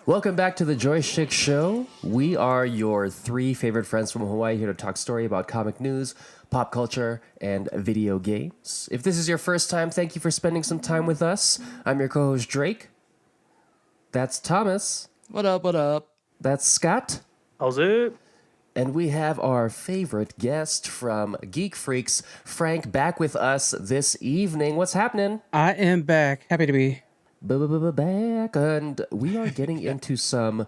Welcome back to the Joystick Show. We are your three favorite friends from Hawaii here to talk story about comic news, pop culture, and video games. If this is your first time, thank you for spending some time with us. I'm your co-host Drake. That's Thomas. What up, what up? That's Scott. How's it? And we have our favorite guest from Geek Freaks, Frank, back with us this evening. What's happening? I am back. Happy to be back, and we are getting into some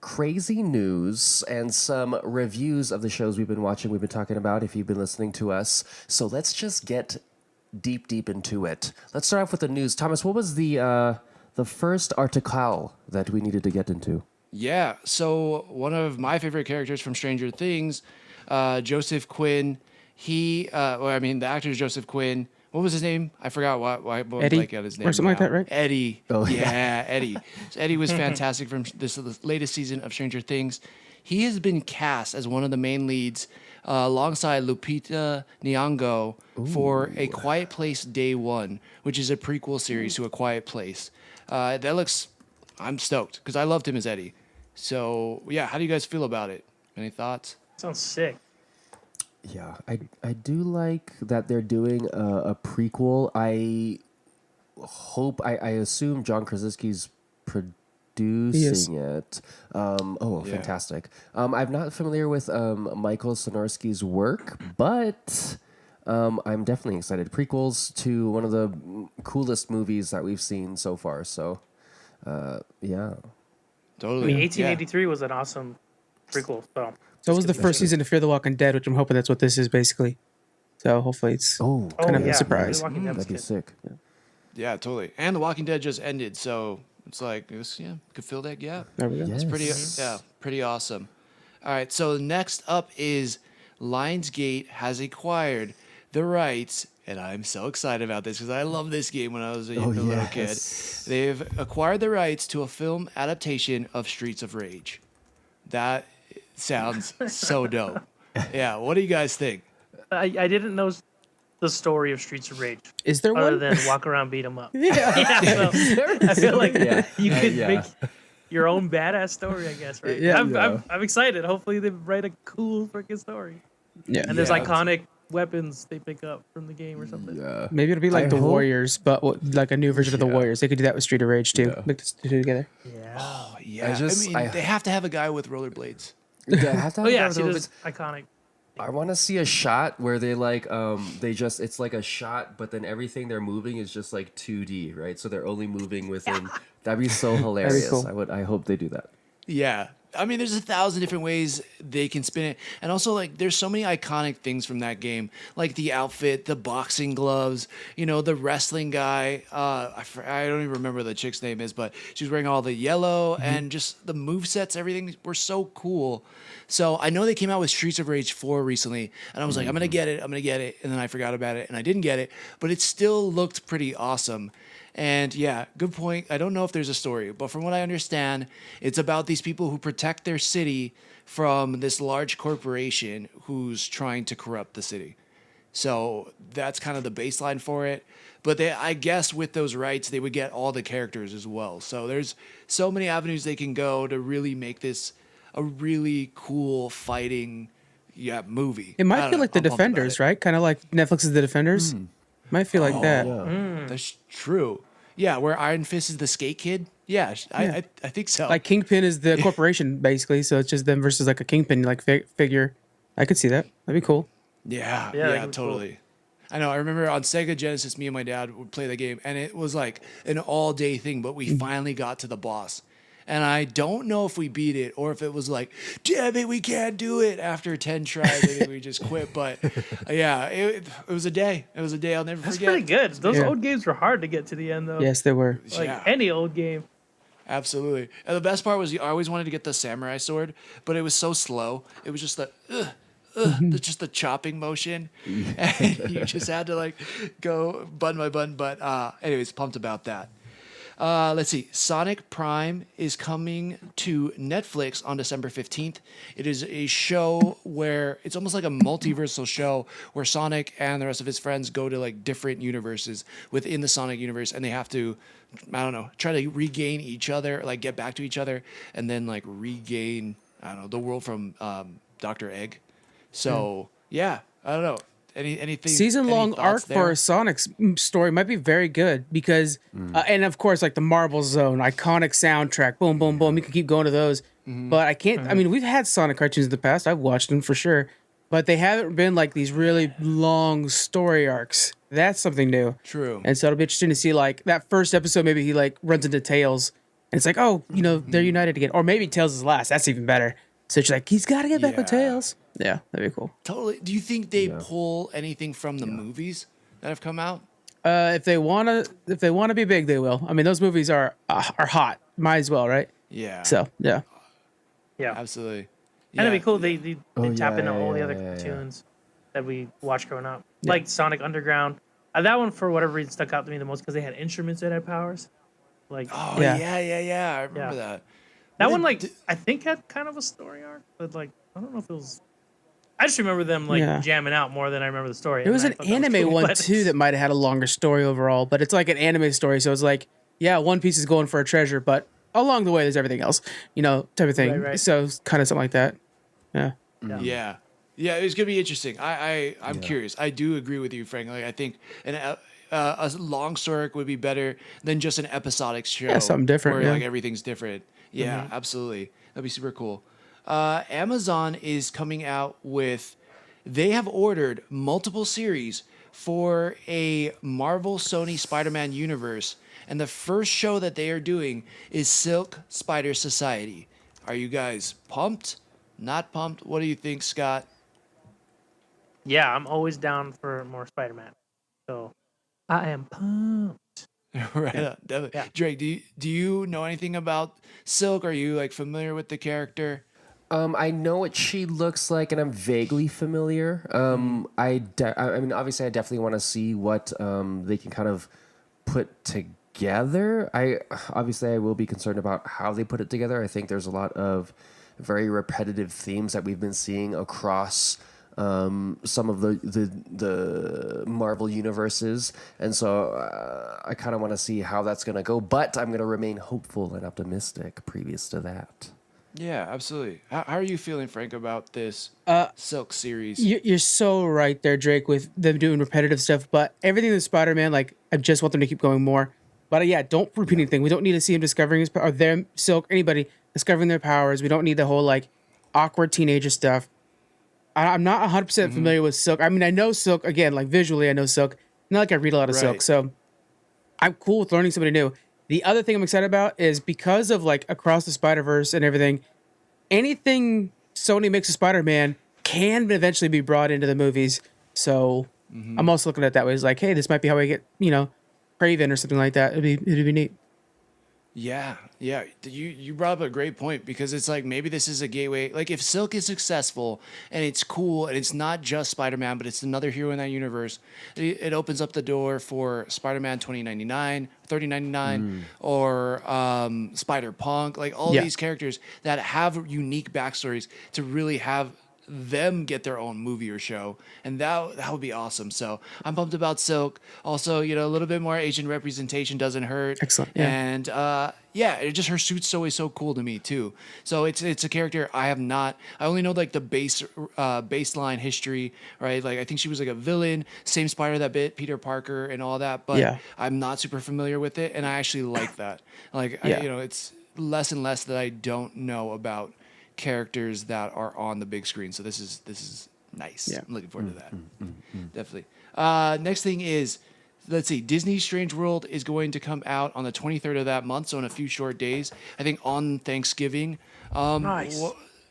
crazy news and some reviews of the shows we've been watching, we've been talking about, if you've been listening to us. So let's just get deep into it. Let's start off with the news. Thomas, what was the first article that we needed to get into? Yeah, so one of my favorite characters from Stranger Things, Joseph Quinn, the actor is Joseph Quinn. What was his name? I forgot what Eddie, like his name or something like that, right? Eddie. Oh, yeah, Eddie. So Eddie was fantastic from this latest season of Stranger Things. He has been cast as one of the main leads alongside Lupita Nyong'o for A Quiet Place Day One, which is a prequel series to A Quiet Place. I'm stoked because I loved him as Eddie. So, yeah, how do you guys feel about it? Any thoughts? Sounds sick. Yeah, I do like that they're doing a prequel. I assume John Krasinski's producing it. Fantastic. I'm not familiar with Michael Sonorsky's work, but I'm definitely excited. Prequels to one of the coolest movies that we've seen so far. So, yeah. Totally. I mean, 1883 was an awesome prequel. So it was the first season of Fear the Walking Dead, which I'm hoping that's what this is basically. So hopefully it's kind of a surprise. That'd be sick. Yeah, totally. And The Walking Dead just ended, so it's like could fill that gap. There we go. Yes. It's pretty awesome. All right, so next up is Lionsgate has acquired the rights, and I'm so excited about this because I love this game when I was a little kid. They've acquired the rights to a film adaptation of Streets of Rage. That sounds so dope. Yeah, what do you guys think? I didn't know the story of Streets of Rage. Is there other one? than walk around, beat 'em up? Yeah. So I feel like you could make your own badass story, I guess, right? Yeah. I'm excited. Hopefully they write a cool freaking story. Yeah. And there's iconic weapons they pick up from the game or something. Yeah. Maybe it'll be like the Warriors, but like a new version of the Warriors. They could do that with Street of Rage too. Yeah. Mix the two together. Yeah. Oh, yeah. They have to have a guy with rollerblades. Yeah, I have to have it's iconic. I want to see a shot where they it's like a shot, but then everything they're moving is just like 2D, right? So they're only moving within. That'd be so hilarious. Cool. I hope they do that. Yeah. I mean, there's 1,000 different ways they can spin it. And also, like, there's so many iconic things from that game. Like the outfit, the boxing gloves, the wrestling guy. I don't even remember what the chick's name is, but she was wearing all the yellow and just the movesets, everything were so cool. So I know they came out with Streets of Rage 4 recently, and I was like, I'm going to get it. And then I forgot about it, and I didn't get it. But it still looked pretty awesome. And yeah, good point. I don't know if there's a story, but from what I understand, it's about these people who protect their city from this large corporation who's trying to corrupt the city. So that's kind of the baseline for it. But I guess with those rights, they would get all the characters as well. So there's so many avenues they can go to really make this a really cool fighting movie. It might feel like The Defenders, right? Kind of like Netflix's The Defenders. Might feel like that. Yeah. That's true. Yeah, where Iron Fist is the skate kid. Yeah, I think so. Like Kingpin is the corporation, basically. So it's just them versus like a Kingpin like figure. I could see that. That'd be cool. Yeah, totally. Cool. I know. I remember on Sega Genesis, me and my dad would play the game, and it was like an all-day thing. But we finally got to the boss, and I don't know if we beat it or if it was like, damn it, we can't do it after 10 tries. I think we just quit. But yeah, it was a day. It was a day I'll never forget. That's pretty good. Those old games were hard to get to the end, though. Yes, they were. Like any old game. Absolutely. And the best part was I always wanted to get the samurai sword, but it was so slow. It was just just the chopping motion. And you just had to like go button by button. But anyways, pumped about that. Let's see. Sonic Prime is coming to Netflix on December 15th. It is a show where it's almost like a multiversal show where Sonic and the rest of his friends go to like different universes within the Sonic universe, and they have to, I don't know, try to regain each other, like get back to each other, and then like regain, I don't know, the world from Dr. Egg. So yeah, I don't know. Anything Season-long any arc thoughts for there? a Sonic story might be very good because, and of course, like the Marble Zone, iconic soundtrack, boom, boom, boom. You can keep going to those, but I can't. I mean, we've had Sonic cartoons in the past. I've watched them for sure, but they haven't been like these really long story arcs. That's something new. True. And so it'll be interesting to see like that first episode. Maybe he like runs into Tails, and it's like, oh, they're united again, or maybe Tails is last. That's even better. So it's like he's got to get back with Tails. Yeah, that'd be cool. Totally. Do you think they pull anything from the movies that have come out? If they wanna be big, they will. I mean, those movies are hot. Might as well, right? Yeah. So yeah. Yeah. Absolutely. And it'd Yeah. be cool. They tap yeah, into all the yeah, other yeah, yeah. cartoons that we watched growing up, like Sonic Underground. That one, for whatever reason, stuck out to me the most because they had instruments that had powers. Like Oh Yeah. yeah. I remember Yeah. that. that Well, one, like d- I think had kind of a story arc, but like I don't know if it was. I just remember them like Yeah. jamming out more than I remember the story. There was and an I thought that anime cool, one but too that might have had a longer story overall, but it's like an anime story, so it's like, yeah, One Piece is going for a treasure, but along the way there's everything else, type of thing. Right. So it's kind of something like that. Yeah. Yeah. Yeah, it's gonna be interesting. I'm curious. I do agree with you, Frank. Like I think a long story arc would be better than just an episodic show. Yeah, something different, where yeah. like everything's different. Yeah, absolutely. That'd be super cool. Amazon is coming out with. They have ordered multiple series for a Marvel Sony Spider-Man universe, and the first show that they are doing is Silk Spider Society. Are you guys pumped? Not pumped? What do you think, Scott? yeah, I'm always down for more Spider-Man. So I am pumped. Right on, definitely. Yeah. Drake, do you know anything about Silk? Are you like familiar with the character? I know what she looks like, and I'm vaguely familiar. I mean, obviously, I definitely want to see what they can kind of put together. I will be concerned about how they put it together. I think there's a lot of very repetitive themes that we've been seeing across some of the Marvel universes, and so I kind of want to see how that's going to go. But I'm going to remain hopeful and optimistic. Previous to that. Yeah, absolutely. How are you feeling, Frank, about this Silk series? You're so right there, Drake, with them doing repetitive stuff. But everything in Spider-Man, like, I just want them to keep going more. But yeah, don't repeat anything. We don't need to see him discovering his or them, Silk, anybody discovering their powers. We don't need the whole like awkward teenager stuff. I'm not 100% familiar with Silk. I mean, I know Silk again, like visually, I know Silk. Not like I read a lot of Silk, Right. so I'm cool with learning somebody new. The other thing I'm excited about is because of like Across the Spider-Verse and everything, anything Sony makes a Spider-Man can eventually be brought into the movies. So I'm also looking at it that way. It's like, hey, this might be how I get, Craven or something like that. It'd be neat. Yeah. You brought up a great point because it's like maybe this is a gateway. Like if Silk is successful and it's cool and it's not just Spider-Man, but it's another hero in that universe, it opens up the door for Spider-Man 2099, 3099, or Spider-Punk, like all Yeah. these characters that have unique backstories to really have them get their own movie or show, and that would be awesome. So I'm pumped about Silk. Also, a little bit more Asian representation doesn't hurt. Excellent, yeah. And it just her suit's always so cool to me too. So it's a character I only know like the baseline history, right? Like I think she was like a villain, same spider that bit Peter Parker and all that, but Yeah. I'm not super familiar with it, and I actually like that. Like Yeah. it's less and less that I don't know about characters that are on the big screen. So this is nice. Yeah. I'm looking forward to that. Definitely. Next thing is, let's see, Disney Strange World is going to come out on the 23rd of that month, so in a few short days. I think on Thanksgiving. Nice.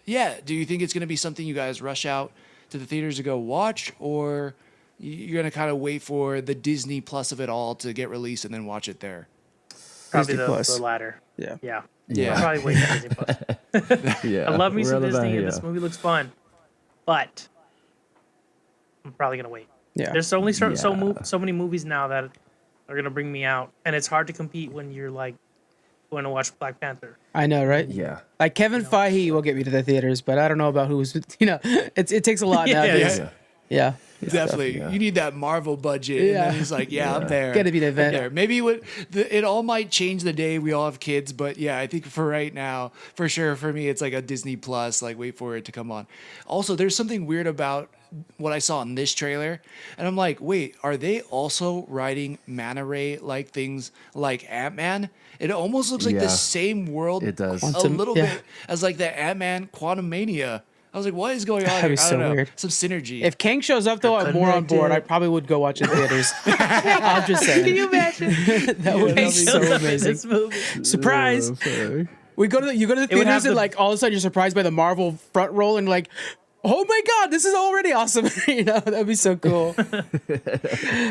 Yeah. Do you think it's going to be something you guys rush out to the theaters to go watch, or you're going to kind of wait for the Disney Plus of it all to get released and then watch it there? Probably Disney Plus. the latter. Yeah. Yeah. Yeah. I'll probably wait for Disney Plus. Yeah, I love me we're some all about- Disney, and yeah. this movie looks fun, but I'm probably gonna wait. Yeah. There's only so many movies now that are gonna bring me out, and it's hard to compete when you're like going to watch Black Panther. I know, right? Yeah. Like Kevin Feige will get me to the theaters, but I don't know about who's. It takes a lot Yeah, nowadays. Yeah. Yeah. Definitely, you need that Marvel budget. And Yeah. then he's like, I'm there. Gotta be the I'm event. there. Maybe it all might change the day we all have kids, but yeah, I think for right now, for sure, for me, it's like a Disney Plus. Like, wait for it to come on. Also, there's something weird about what I saw in this trailer, and I'm like, wait, are they also riding manta ray like things like Ant-Man? It almost looks like Yeah. the same world. It does. a Quantum- little yeah. bit as like the Ant-Man Quantum Mania. I was like, what is going on That'd here? be I so don't know. weird. Some synergy. If Kang shows up, though, I'm more on board. I probably would go watch it in theaters. I'm just saying. Can you imagine? That would be He so shows up in amazing. this movie. Surprise! You go to the would have theaters and the- like all of a sudden you're surprised by the Marvel front roll and like, oh my god, this is already awesome. That'd be so cool.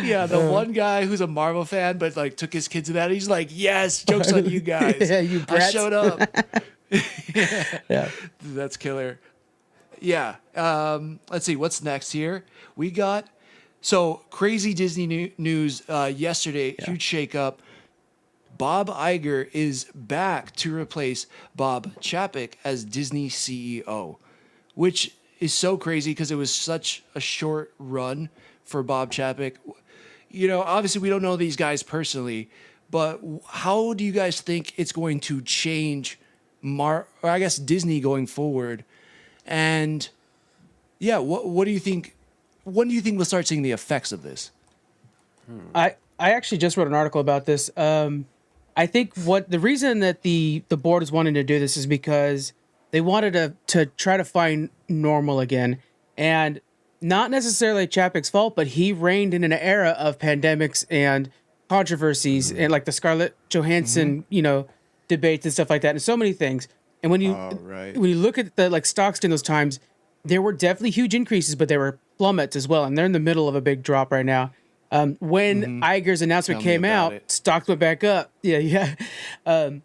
Yeah, the one guy who's a Marvel fan but like took his kids to that. He's like, yes, jokes on you guys. Yeah, you I brats. showed up. Yeah. That's killer. Yeah. Let's see what's next here. We got crazy Disney news yesterday. Huge shakeup. Bob Iger is back to replace Bob Chapek as Disney CEO, which is so crazy because it was such a short run for Bob Chapek. Obviously we don't know these guys personally, but how do you guys think it's going to change Disney going forward? And yeah, what do you think? When do you think we'll start seeing the effects of this? I actually just wrote an article about this. I think the reason that the board is wanting to do this is because they wanted to try to find normal again, and not necessarily Chapek's fault, but he reigned in an era of pandemics and controversies and like the Scarlett Johansson, debates and stuff like that, and so many things. And when you when you look at the like stocks in those times, there were definitely huge increases, but there were plummets as well, and they're in the middle of a big drop right now. When Iger's announcement Tell me came about out, it. stocks went back up. Yeah. And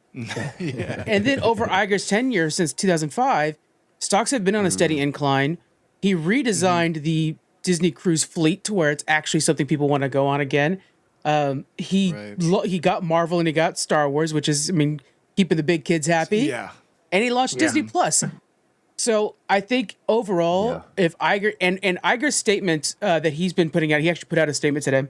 then over Iger's tenure since 2005, stocks have been on a steady incline. He redesigned the Disney Cruise fleet to where it's actually something people want to go on again. He got Marvel and he got Star Wars, which is, keeping the big kids happy. Yeah. And he launched Disney Plus. So I think overall, if Iger and Iger's statement that he's been putting out, he actually put out a statement today.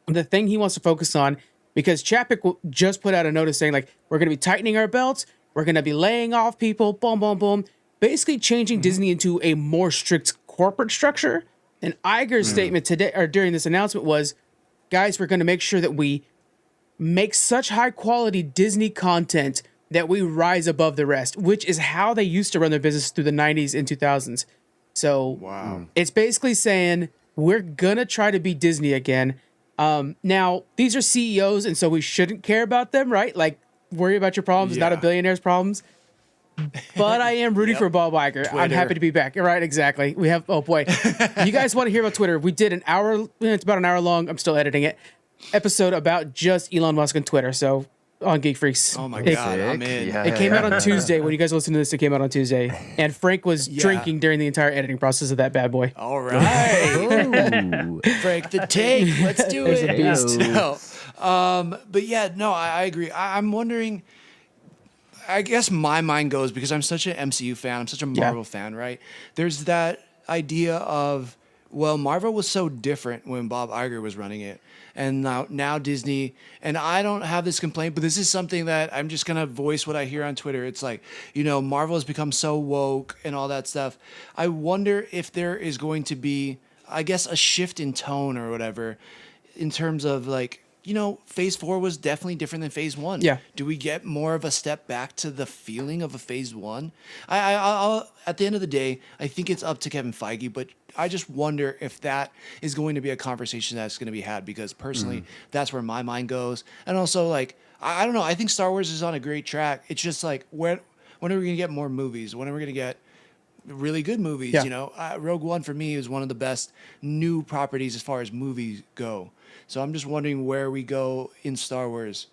The thing he wants to focus on, because Chapek just put out a notice saying like, we're going to be tightening our belts, we're going to be laying off people, boom, boom, boom, basically changing Disney into a more strict corporate structure. And Iger's statement today or during this announcement was, guys, we're going to make sure that we make such high quality Disney content that we rise above the rest, which is how they used to run their business through the 90s and 2000s. So it's basically saying we're going to try to be Disney again. Now, these are CEOs, and so we shouldn't care about them, right? Like, worry about your problems, not a billionaire's problems. But I am rooting for Bob Iger. I'm happy to be back. Right, exactly. We have, oh boy. You guys want to hear about Twitter? We did an hour, it's about an hour long. I'm still editing it. Episode about just Elon Musk and Twitter. So on Geek Freaks. Oh my God, I'm in. It came out on Tuesday. When you guys listen to this, it came out on Tuesday. And Frank was drinking during the entire editing process of that bad boy. All right. Frank the take. Let's do There's it. a beast. No. But yeah, no, I agree. I'm wondering, I guess my mind goes, because I'm such an MCU fan, I'm such a Marvel fan, right? There's that idea of, well, Marvel was so different when Bob Iger was running it. And now Disney, and I don't have this complaint, but this is something that I'm just going to voice what I hear on Twitter. It's like, Marvel has become so woke and all that stuff. I wonder if there is going to be, I guess, a shift in tone or whatever in terms of like, Phase 4 was definitely different than Phase 1. Yeah. Do we get more of a step back to the feeling of a Phase 1? I'll at the end of the day, I think it's up to Kevin Feige, but I just wonder if that is going to be a conversation that's going to be had, because personally, that's where my mind goes. And also, like, I don't know. I think Star Wars is on a great track. It's just like, when are we going to get more movies? When are we going to get really good movies? Yeah. Rogue One for me is one of the best new properties as far as movies go. So I'm just wondering where we go in Star Wars,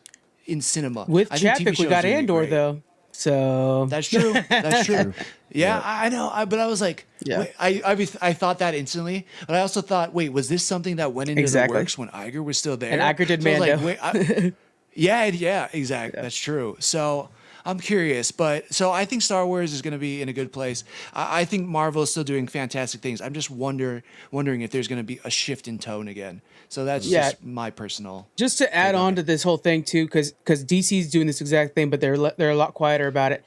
in cinema. With I think TV Chapek, we shows got are gonna be Andor, great. though. So That's true. That's true. Yeah, I know. But I was like, Yeah. wait, I thought that instantly, but I also thought, wait, was this something that went into Exactly. the works when Iger was still there? And Iger did so I was Mando. like, wait, yeah, exactly. That's true. So I'm curious, but so I think Star Wars is going to be in a good place. I think Marvel is still doing fantastic things. I'm just wondering if there's going to be a shift in tone again. So that's just my personal. Just to add on to this whole thing too, because DC's doing this exact thing, but they're a lot quieter about it.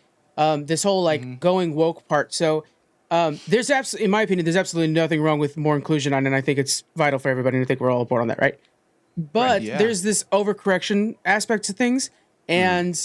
This whole like going woke part. So there's absolutely, in my opinion, there's absolutely nothing wrong with more inclusion on, and I think it's vital for everybody. And I think we're all aboard on that, right? But there's this overcorrection aspect to things, and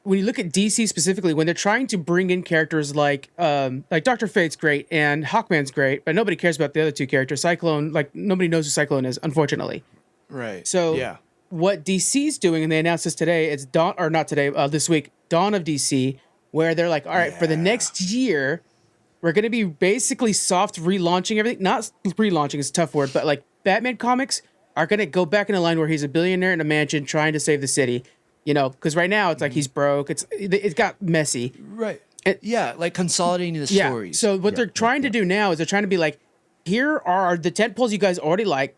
when you look at DC specifically, when they're trying to bring in characters like Dr. Fate's great and Hawkman's great, but nobody cares about the other two characters. Cyclone, like nobody knows who Cyclone is, unfortunately. Right. So what DC's doing, and they announced this today, it's this week, Dawn of DC, where they're like, all right, for the next year, we're going to be basically soft relaunching everything. Not relaunching is a tough word, but like Batman comics are going to go back in a line where he's a billionaire in a mansion trying to save the city. You know, because right now it's like he's broke. It got messy. Right. Like consolidating the stories. So what they're trying to do now is they're trying to be like, here are the tentpoles you guys already like,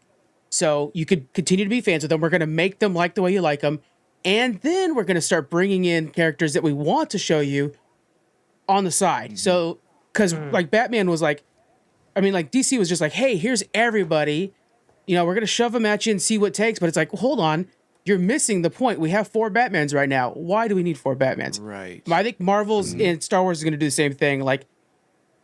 so you could continue to be fans of them. We're going to make them like the way you like them, and then we're going to start bringing in characters that we want to show you on the side. So, because like Batman was like, I mean, like DC was just like, hey, here's everybody. You know, we're going to shove them at you and see what takes. But it's like, hold on. You're missing the point. We have 4 Batmans right now. Why do we need 4 Batmans? Right. I think Marvel's and Star Wars is going to do the same thing. Like,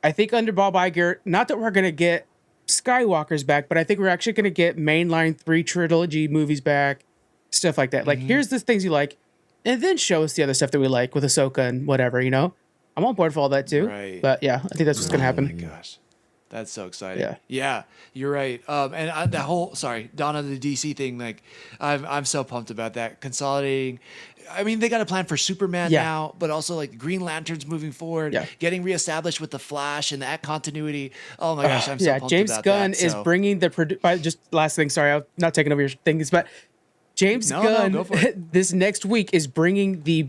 I think under Bob Iger, not that we're going to get Skywalkers back, but I think we're actually going to get mainline 3 trilogy movies back, stuff like that. Like, here's the things you like, and then show us the other stuff that we like with Ahsoka and whatever, you know? I'm on board for all that too. Right. But yeah, I think that's what's going to happen. Oh my gosh. That's so exciting. Yeah, you're right. And that whole Dawn of the DC thing, like I'm so pumped about that. Consolidating. I mean, they got a plan for Superman now, but also like Green Lantern's moving forward, getting reestablished with the Flash and that continuity. Oh my gosh, I'm so pumped James about Gunn that. is bringing just last thing. Sorry, I'm not taking over your things, but James Gunn go for it. this next week is bringing the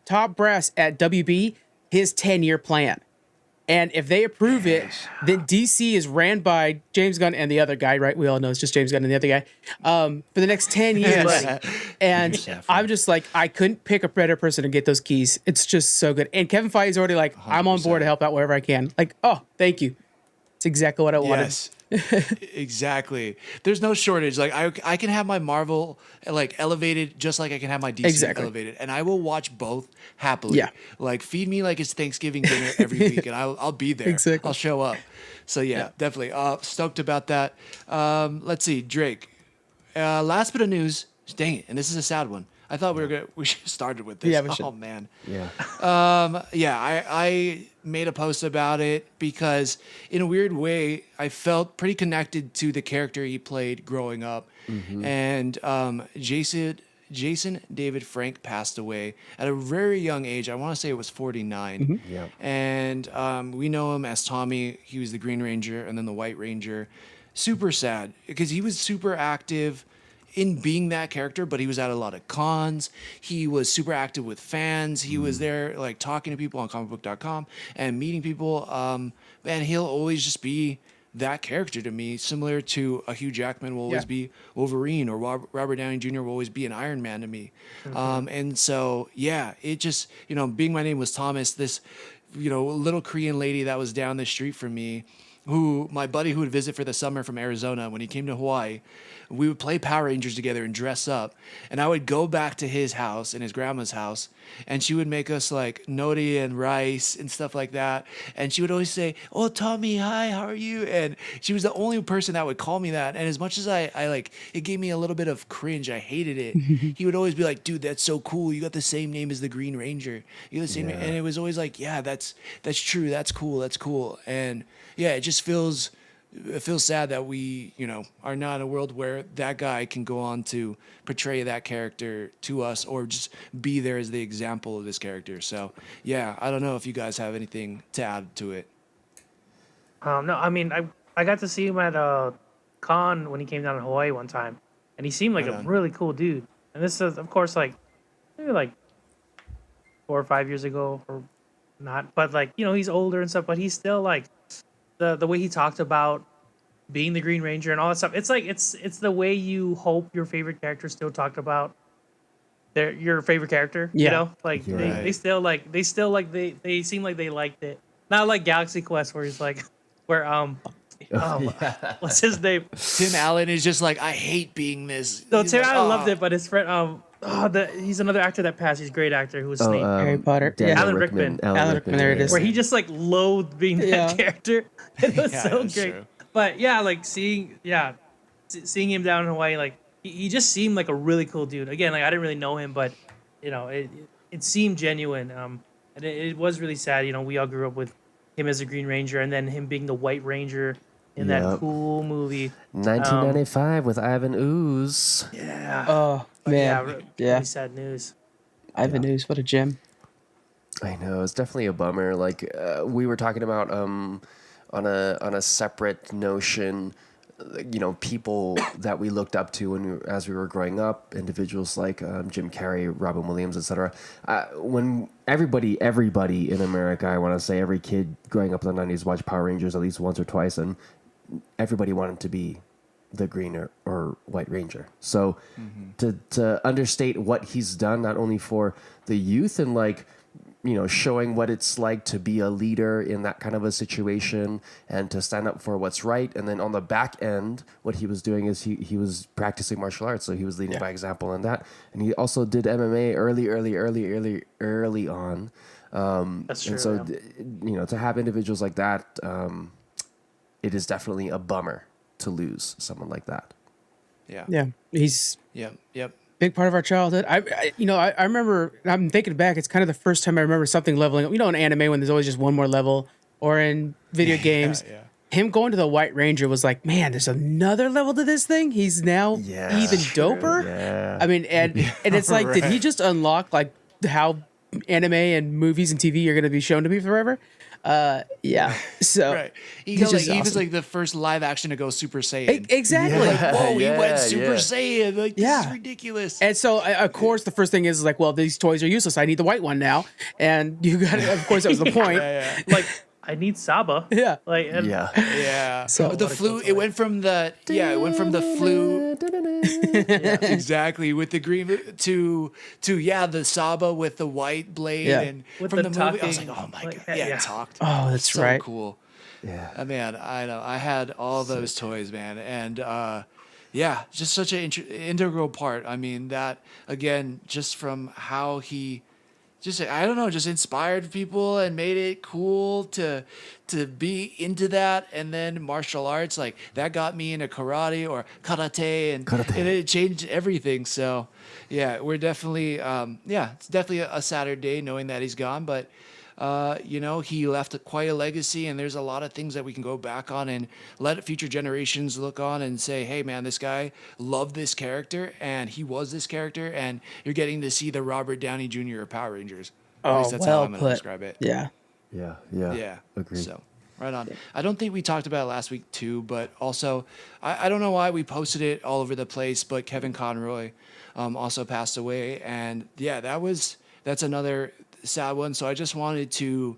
top brass at WB his 10-year plan. And if they approve it, then DC is ran by James Gunn and the other guy, right? We all know it's just James Gunn and the other guy for the next 10 years. And I'm just like, I couldn't pick a better person to get those keys. It's just so good. And Kevin Feige's already like, 100%. I'm on board to help out wherever I can. Like, oh, thank you. It's exactly what I wanted. Yes. Exactly. There's no shortage. Like I can have my Marvel like elevated just like I can have my DC elevated, and I will watch both happily. Yeah. Like feed me like it's Thanksgiving dinner every week, and I'll be there. Exactly. I'll show up. So yeah. Definitely. Stoked about that. Let's see, Drake. Last bit of news. Dang it, and this is a sad one. I thought we should have started with this. Yeah, we should. Oh man. Yeah. I made a post about it because in a weird way I felt pretty connected to the character he played growing up. And Jason David Frank passed away at a very young age. I want to say it was 49. Yeah. And we know him as Tommy. He was the Green Ranger and then the White Ranger. Super sad because he was super active in being that character, but he was at a lot of cons. He was super active with fans. He was there like talking to people on comicbook.com and meeting people. And he'll always just be that character to me, similar to a Hugh Jackman will always be Wolverine, or Robert Downey Jr. will always be an Iron Man to me. And so, it just, being my name was Thomas, this, little Korean lady that was down the street from me, who my buddy who would visit for the summer from Arizona, when he came to Hawaii, we would play Power Rangers together and dress up. And I would go back to his house and his grandma's house, and she would make us like nori and rice and stuff like that. And she would always say, "Oh, Tommy, hi, how are you?" And she was the only person that would call me that. And as much as I like, it gave me a little bit of cringe. I hated it. He would always be like, "Dude, that's so cool. You got the same name as the Green Ranger. You got the same name." And it was always like, "Yeah, that's true. That's cool. That's cool." And yeah, it just feels sad that we, are not in a world where that guy can go on to portray that character to us or just be there as the example of this character. So, yeah, I don't know if you guys have anything to add to it. No, I mean, I got to see him at a con when he came down to Hawaii one time, and he seemed like a really cool dude. And this is, of course, like maybe like 4 or 5 years ago, or not. But like he's older and stuff, but he's still like the way he talked about being the Green Ranger and all that stuff. It's like it's the way you hope your favorite character still talked about your favorite character. Yeah. Like Right. they still they seem like they liked it. Not like Galaxy Quest where he's like where what's his name? Tim Allen is just like, I hate being this. No, He's Tim like, Allen loved it, but his friend he's another actor that passed. He's a great actor who was Snape. Harry Potter. Daniel Yeah. Alan Rickman. Alan Rickman, there it is. Where he just like loathed being that Yeah. character. It was Yeah, so that's great. true. But yeah, like seeing him down in Hawaii, like he just seemed like a really cool dude. Again, like I didn't really know him, but it seemed genuine. And it was really sad. We all grew up with him as a Green Ranger, and then him being the White Ranger in that Yep. cool movie. 1995 with Ivan Ooze. Yeah. Oh man. Really sad news. Ivan News, what a gem. I know, it's definitely a bummer. Like we were talking about on a separate notion, people that we looked up to as we were growing up, individuals like Jim Carrey, Robin Williams, etc. When everybody in America, I want to say every kid growing up in the 90s watched Power Rangers at least once or twice, and everybody wanted to be the Green or White Ranger. So to understate what he's done, not only for the youth and showing what it's like to be a leader in that kind of a situation and to stand up for what's right. And then on the back end, what he was doing is he was practicing martial arts. So he was leading by example in that. And he also did MMA early on. That's true. And so, yeah. to have individuals like that, it is definitely a bummer to lose someone like that. Yeah. Yeah. He's Yep. big part of our childhood. I remember, I'm thinking back, it's kind of the first time I remember something leveling up. In anime when there's always just one more level, or in video games, Yeah. him going to the White Ranger was like, man, there's another level to this thing. He's now Yeah. even doper. Yeah. I mean, and it's like, did he just unlock like how anime and movies and TV are going to be shown to me forever? Yeah. So Right. he's He was just awesome. like the first live action to go Super Saiyan. Exactly. Yeah. Whoa, he went Yeah, Super yeah. Saiyan. Like, this Yeah. is ridiculous. And so, of course, the first thing is like, well, these toys are useless. I need the white one now. And you got to, of course, that was the point. yeah. Like I need Saba. Yeah. Like and Yeah. Yeah. So- the What a flu, cool it toy. went from the flu exactly with the green to the Saba with the white blade Yeah. and With from the the movie. I was like, talking, oh my like, god, yeah, yeah. it talked. Oh, that's so right. cool. Yeah. Man, I know. I had all those toys, man, and just such an integral part. I mean, that again, just from how he, just inspired people and made it cool to be into that, and then martial arts like that got me into karate or karate, and it changed everything. So, yeah, we're definitely it's definitely a sadder day knowing that he's gone, but. He left quite a legacy, and there's a lot of things that we can go back on and let future generations look on and say, hey, man, this guy loved this character, and he was this character, and you're getting to see the Robert Downey Jr. of Power Rangers. At Oh, least that's how well I'm going to put. describe it. Yeah. Yeah. Yeah. Agreed. So, right on. I don't think we talked about it last week, too, but also, I don't know why we posted it all over the place, but Kevin Conroy also passed away, and yeah, that's another sad one. So I just wanted to,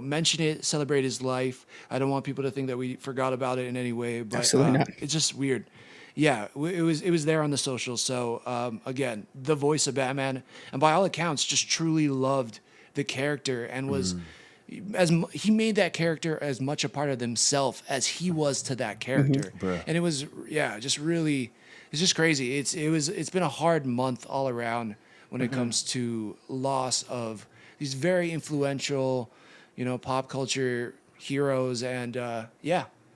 mention it, celebrate his life. I don't want people to think that we forgot about it in any way, but Absolutely not. it's just weird. Yeah, it was there on the socials. So again, the voice of Batman, and by all accounts, just truly loved the character and was he made that character as much a part of himself as he was to that character, and it was just really, it's just crazy. It's been a hard month all around when it comes to loss of these very influential, pop culture heroes, and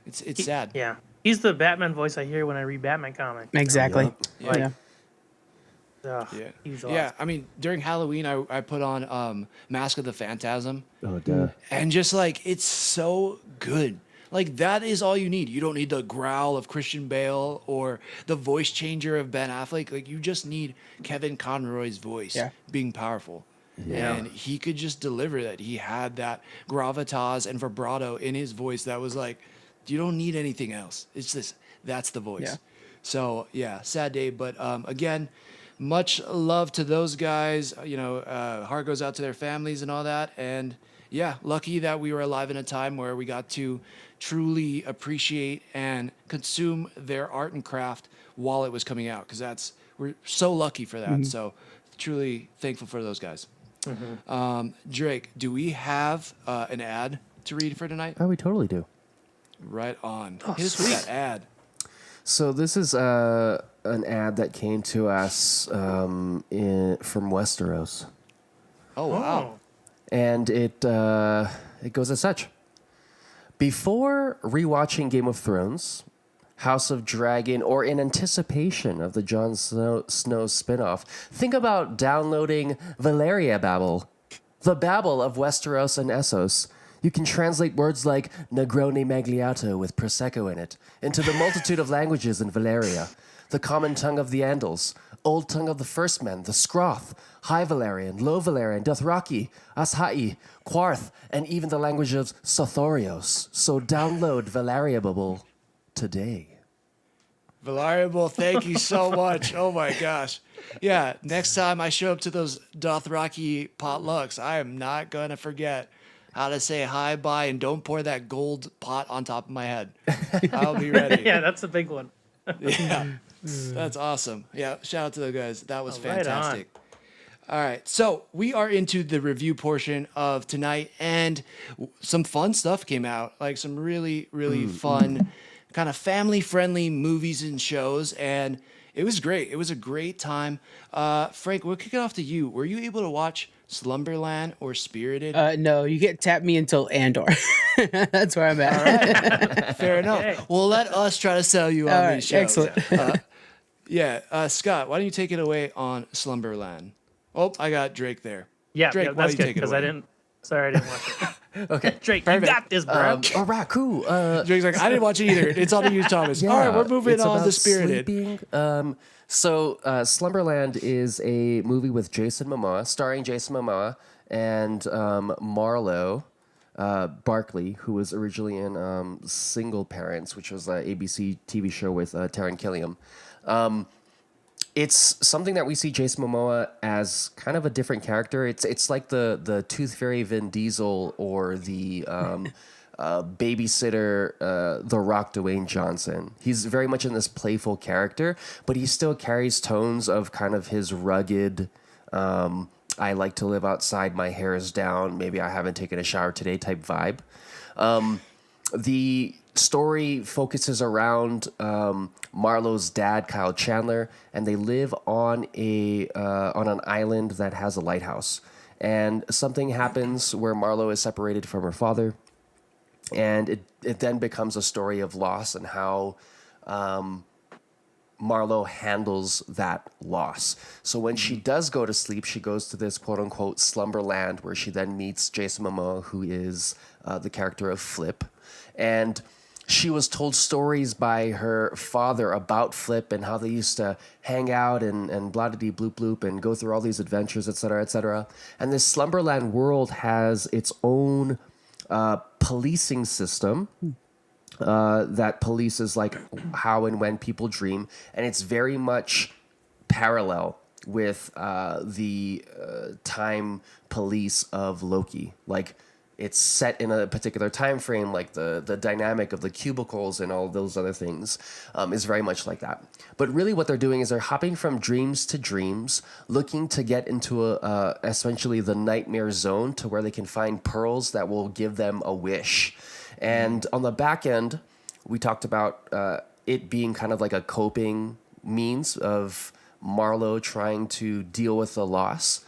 it's sad. yeah. He's the Batman voice I hear when I read Batman comics. Exactly. Yeah. Yeah. Yeah. He's Yeah, awesome. I mean, during Halloween, I put on Mask of the Phantasm, Oh, duh. and just like it's so good. Like that is all you need. You don't need the growl of Christian Bale or the voice changer of Ben Affleck. Like you just need Kevin Conroy's voice being powerful. Yeah. And he could just deliver that. He had that gravitas and vibrato in his voice that was like, you don't need anything else. It's this. That's the voice. Yeah. So yeah, sad day. But again, much love to those guys. Heart goes out to their families and all that. And yeah, lucky that we were alive in a time where we got to truly appreciate and consume their art and craft while it was coming out. Because we're so lucky for that. So truly thankful for those guys. Drake, do we have an ad to read for tonight? Oh, we totally do. Right on. Hit us with that ad. So this is an ad that came to us from Westeros, Oh, wow. and it goes as such. Before rewatching Game of Thrones, House of Dragon, or in anticipation of the Jon Snow spinoff, think about downloading Valeria Babble, the Babble of Westeros and Essos. You can translate words like Negroni Magliato with Prosecco in it into the multitude of languages in Valeria, the common tongue of the Andals, old tongue of the First Men, the Scroth, High Valerian, Low Valerian, Dothraki, Ashai, Quarth, and even the language of Sothorios. So download Valeria Bubble today. Valariable, thank you so much. Oh my gosh. Yeah, next time I show up to those Dothraki potlucks, I am not going to forget how to say hi, bye, and don't pour that gold pot on top of my head. I'll be ready. Yeah, that's a big one. Yeah, that's awesome. Yeah, shout out to those guys. That was Right on. fantastic. All right, so we are into the review portion of tonight, and some fun stuff came out, like some really, really fun, kind of family-friendly movies and shows, and it was great. It was a great time. Frank, we'll kick it off to you. Were you able to watch Slumberland or Spirited? No, you get tap me until Andor. That's where I'm at. All right. Fair enough. Okay. Well, let us try to sell you on All these right, shows. excellent. Scott, why don't you take it away on Slumberland? Oh, I got Drake there. Yeah, Drake, yeah, why that's don't you good take it because away? Sorry, I didn't watch it. Okay. Drake, Perfect. you got this, bro. All right, cool. Drake's like, I didn't watch it either. It's on you, Thomas. All right, we're moving it's on to about Spirited. sleeping. Slumberland is a movie with Jason Momoa, starring Jason Momoa and Marlo Barkley, who was originally in Single Parents, which was an ABC TV show with Taron Killam. It's something that we see Jason Momoa as kind of a different character. It's like the Tooth Fairy Vin Diesel or the babysitter The Rock Dwayne Johnson. He's very much in this playful character, but he still carries tones of kind of his rugged, I like to live outside, my hair is down, maybe I haven't taken a shower today type vibe. The story focuses around Marlo's dad, Kyle Chandler, and they live on an island that has a lighthouse. And something happens where Marlo is separated from her father, and it then becomes a story of loss and how Marlo handles that loss. So when she does go to sleep, she goes to this quote-unquote slumberland where she then meets Jason Momoa, who is the character of Flip. And she was told stories by her father about Flip and how they used to hang out and blah-de-dee-bloop-bloop and go through all these adventures, et cetera, et cetera. And this Slumberland world has its own policing system that polices like how and when people dream. And it's very much parallel with the time police of Loki. Like, it's set in a particular time frame, like the dynamic of the cubicles and all those other things is very much like that. But really what they're doing is they're hopping from dreams to dreams, looking to get into essentially the nightmare zone to where they can find pearls that will give them a wish. And on the back end, we talked about it being kind of like a coping means of Marlo trying to deal with the loss.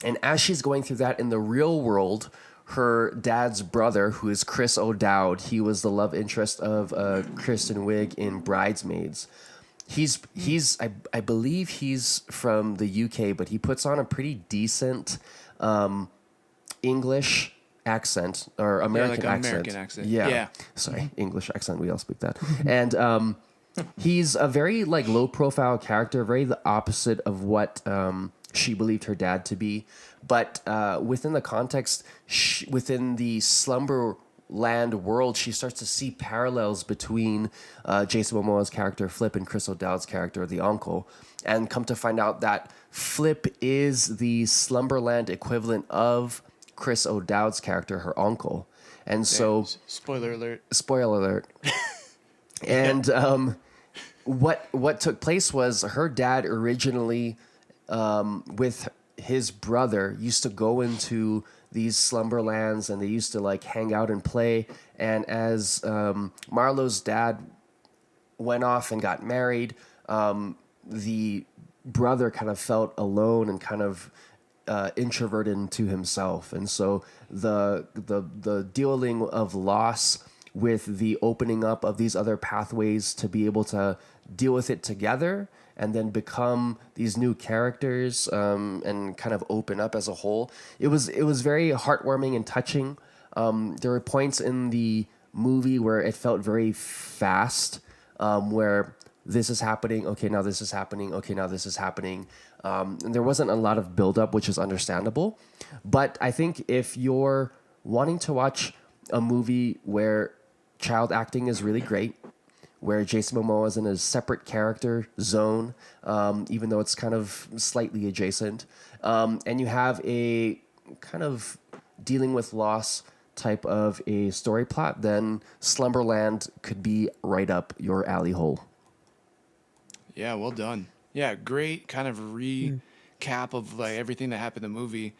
And as she's going through that in the real world, her dad's brother, who is Chris O'Dowd, he was the love interest of Kristen Wiig in Bridesmaids. I believe he's from the UK, but he puts on a pretty decent English accent or American like an accent. American accent. Yeah. Yeah. Sorry, English accent. We all speak that. And he's a very like low profile character, very the opposite of what she believed her dad to be. But within the context, within the slumber Land world, she starts to see parallels between Jason Momoa's character Flip and Chris O'Dowd's character, the uncle, and come to find out that Flip is the Slumberland equivalent of Chris O'Dowd's character, her uncle. And so, spoiler alert. Spoiler alert. And what took place was her dad originally, with his brother, used to go into these slumberlands, and they used to like hang out and play. And as Marlo's dad went off and got married, the brother kind of felt alone and kind of introverted into himself. And so the dealing of loss with the opening up of these other pathways to be able to deal with it together and then become these new characters, and kind of open up as a whole. It was very heartwarming and touching. There were points in the movie where it felt very fast, where this is happening, okay, now this is happening, okay, now this is happening. And there wasn't a lot of buildup, which is understandable. But I think if you're wanting to watch a movie where child acting is really great, where Jason Momoa is in a separate character zone, even though it's kind of slightly adjacent, and you have a kind of dealing with loss type of a story plot, then Slumberland could be right up your alley hole. Yeah, well done. Yeah, great kind of recap of like everything that happened in the movie.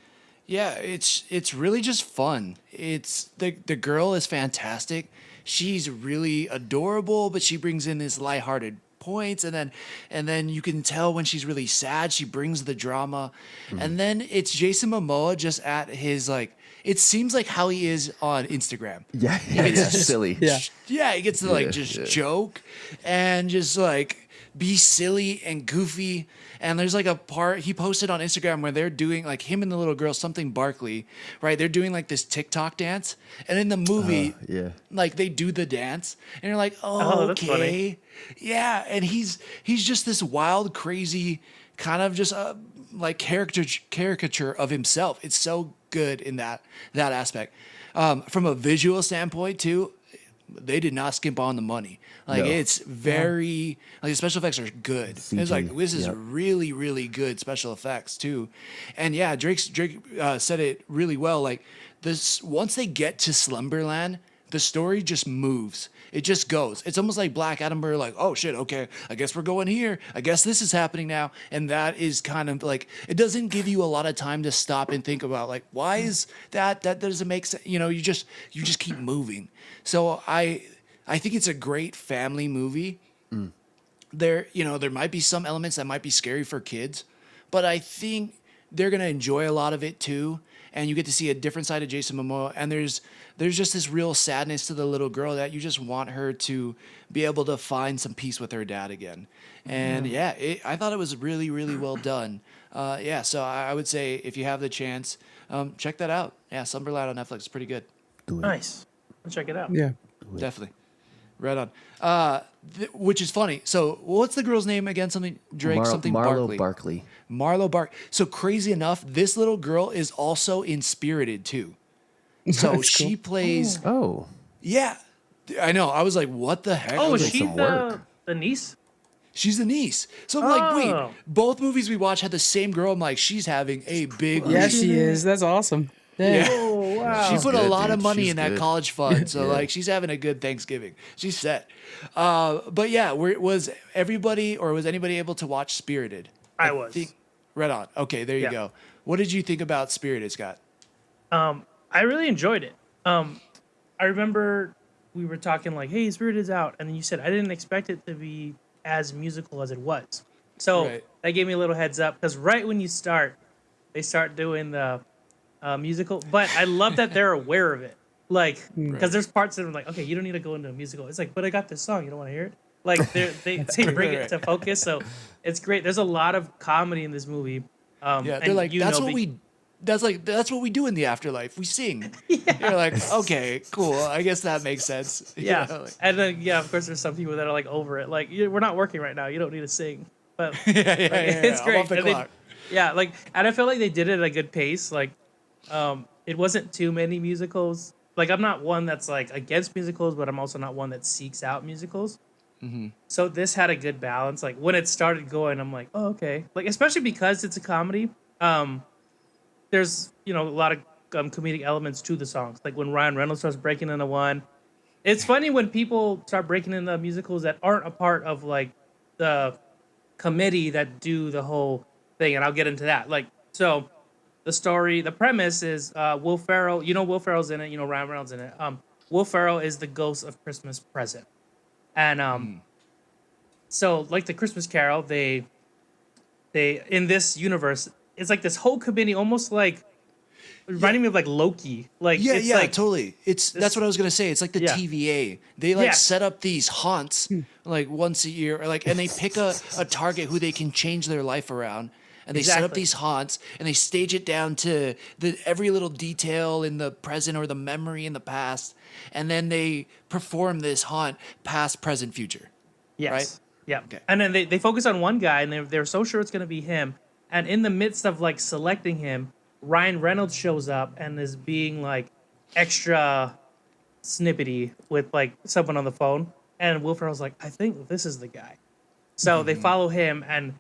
Yeah, it's really just fun. It's the girl is fantastic. She's really adorable, but she brings in this lighthearted points, and then you can tell when she's really sad, she brings the drama. And then it's Jason Momoa just at his like, it seems like how he is on Instagram. Yeah, It's just silly. Yeah. He gets to like joke and just like be silly and goofy. And there's like a part he posted on Instagram where they're doing like him and the little girl, something Barkley, right? They're doing like this TikTok dance. And in the movie, like they do the dance and you're like, oh, that's okay. funny. Yeah. And he's just this wild, crazy kind of just like caricature of himself. It's so good in that aspect. From a visual standpoint too, they did not skimp on the money. Like it's very like the special effects are good. CG, It's like this is really, really good special effects too. And yeah, Drake said it really well. Like this, once they get to Slumberland, the story just moves. It just goes. It's almost like Black Adam. We're like, oh shit, okay, I guess we're going here. I guess this is happening now. And that is kind of like, it doesn't give you a lot of time to stop and think about like, why is that doesn't make sense. You know, you just keep moving. So I think it's a great family movie. There might be some elements that might be scary for kids, but I think they're going to enjoy a lot of it too. And you get to see a different side of Jason Momoa. And there's just this real sadness to the little girl that you just want her to be able to find some peace with her dad again. And I thought it was really, really well done. So I would say if you have the chance, check that out. Yeah, Slumberland on Netflix is pretty good. Nice. I'll check it out. Yeah. Definitely. Right on. Which is funny. So what's the girl's name again? Something Drake, something Barkley. Marlo Bark. So crazy enough, this little girl is also in Spirited too. So she plays. Oh. Yeah. I know. I was like, what the heck? Oh, I was is like, she some work. the niece? she's the niece. So I'm like, wait, Oh. both movies we watched had the same girl. I'm like, she's having a big Yeah, week. she is. That's awesome. Yeah. Oh, wow. She put a good, lot of dude. money She's in that good. college fund, so like she's having a good Thanksgiving. She's set. But yeah, was everybody or was anybody able to watch Spirited? I was. Right on. Okay, there you Yeah. go. What did you think about Spirited, Scott? I really enjoyed it. I remember we were talking like, "Hey, Spirited's out," and then you said I didn't expect it to be as musical as it was. So Right. that gave me a little heads up because right when you start, they start doing the musical. But I love that they're aware of it, like because there's parts that are like, "Okay, you don't need to go into a musical." It's like, "But I got this song. You don't want to hear it." Like they bring it to focus, so it's great. There's a lot of comedy in this movie. Yeah, they're and like, you that's know, what we. That's what we do in the afterlife. We sing. You're like, okay, cool. I guess that makes sense. You Yeah, know, like- and then of course, there's some people that are like over it. Like, we're not working right now. You don't need to sing. But it's I'm great. off the And they- clock. yeah, like, and I felt like they did it at a good pace. Like, it wasn't too many musicals. like I'm not one that's like against musicals, but I'm also not one that seeks out musicals. So this had a good balance. Like when it started going, I'm like, oh, okay. Like especially because it's a comedy. There's a lot of comedic elements to the songs. Like when Ryan Reynolds starts breaking into one. It's funny when people start breaking into musicals that aren't a part of like the committee that do the whole thing, and I'll get into that. Like so, the premise is Will Ferrell. Will Ferrell's in it. Ryan Reynolds in it. Will Ferrell is the ghost of Christmas Present. And so like the Christmas Carol, they in this universe, it's like this whole committee, almost like reminding me of like Loki. Like it's like, totally. That's what I was gonna say. It's like the TVA. They like set up these haunts like once a year, or like, and they pick a target who they can change their life around. And they set up these haunts, and they stage it down to every little detail in the present or the memory in the past, and then they perform this haunt past, present, future. Yes. Right? Yeah. Okay. And then they focus on one guy, and they're so sure it's going to be him. And in the midst of like selecting him, Ryan Reynolds shows up and is being like extra snippety with like someone on the phone. And Will Ferrell's like, I think this is the guy. So they follow him, and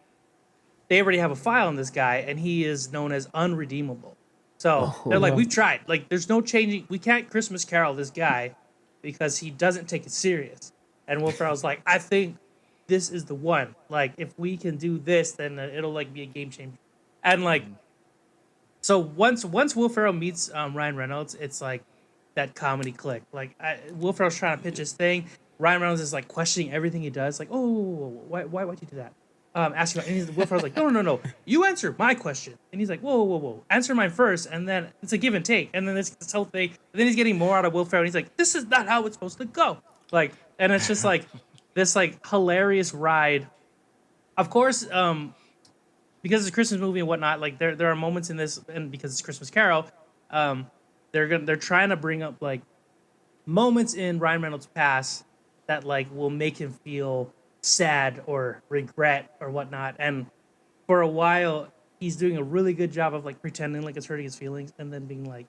they already have a file on this guy, and he is known as unredeemable. So they're like, we've tried. Like, there's no changing. We can't Christmas Carol this guy because he doesn't take it serious. And Will Ferrell's like, I think this is the one. Like, if we can do this, then it'll like be a game changer. And like, so once Will Ferrell meets Ryan Reynolds, it's like that comedy click. Like Will Ferrell's trying to pitch his thing. Ryan Reynolds is like questioning everything he does. Like, why'd you do that? Asking, and Will Ferrell's like, no, you answer my question. And he's like, whoa, answer mine first. And then it's a give and take. And then this whole thing. And then he's getting more out of Will Ferrell. And he's like, this is not how it's supposed to go. Like, and it's just like this like hilarious ride. Of course, because it's a Christmas movie and whatnot, like there are moments in this, and because it's Christmas Carol, they're trying to bring up like moments in Ryan Reynolds' past that like will make him feel sad or regret or whatnot. And for a while, he's doing a really good job of like pretending like it's hurting his feelings, and then being like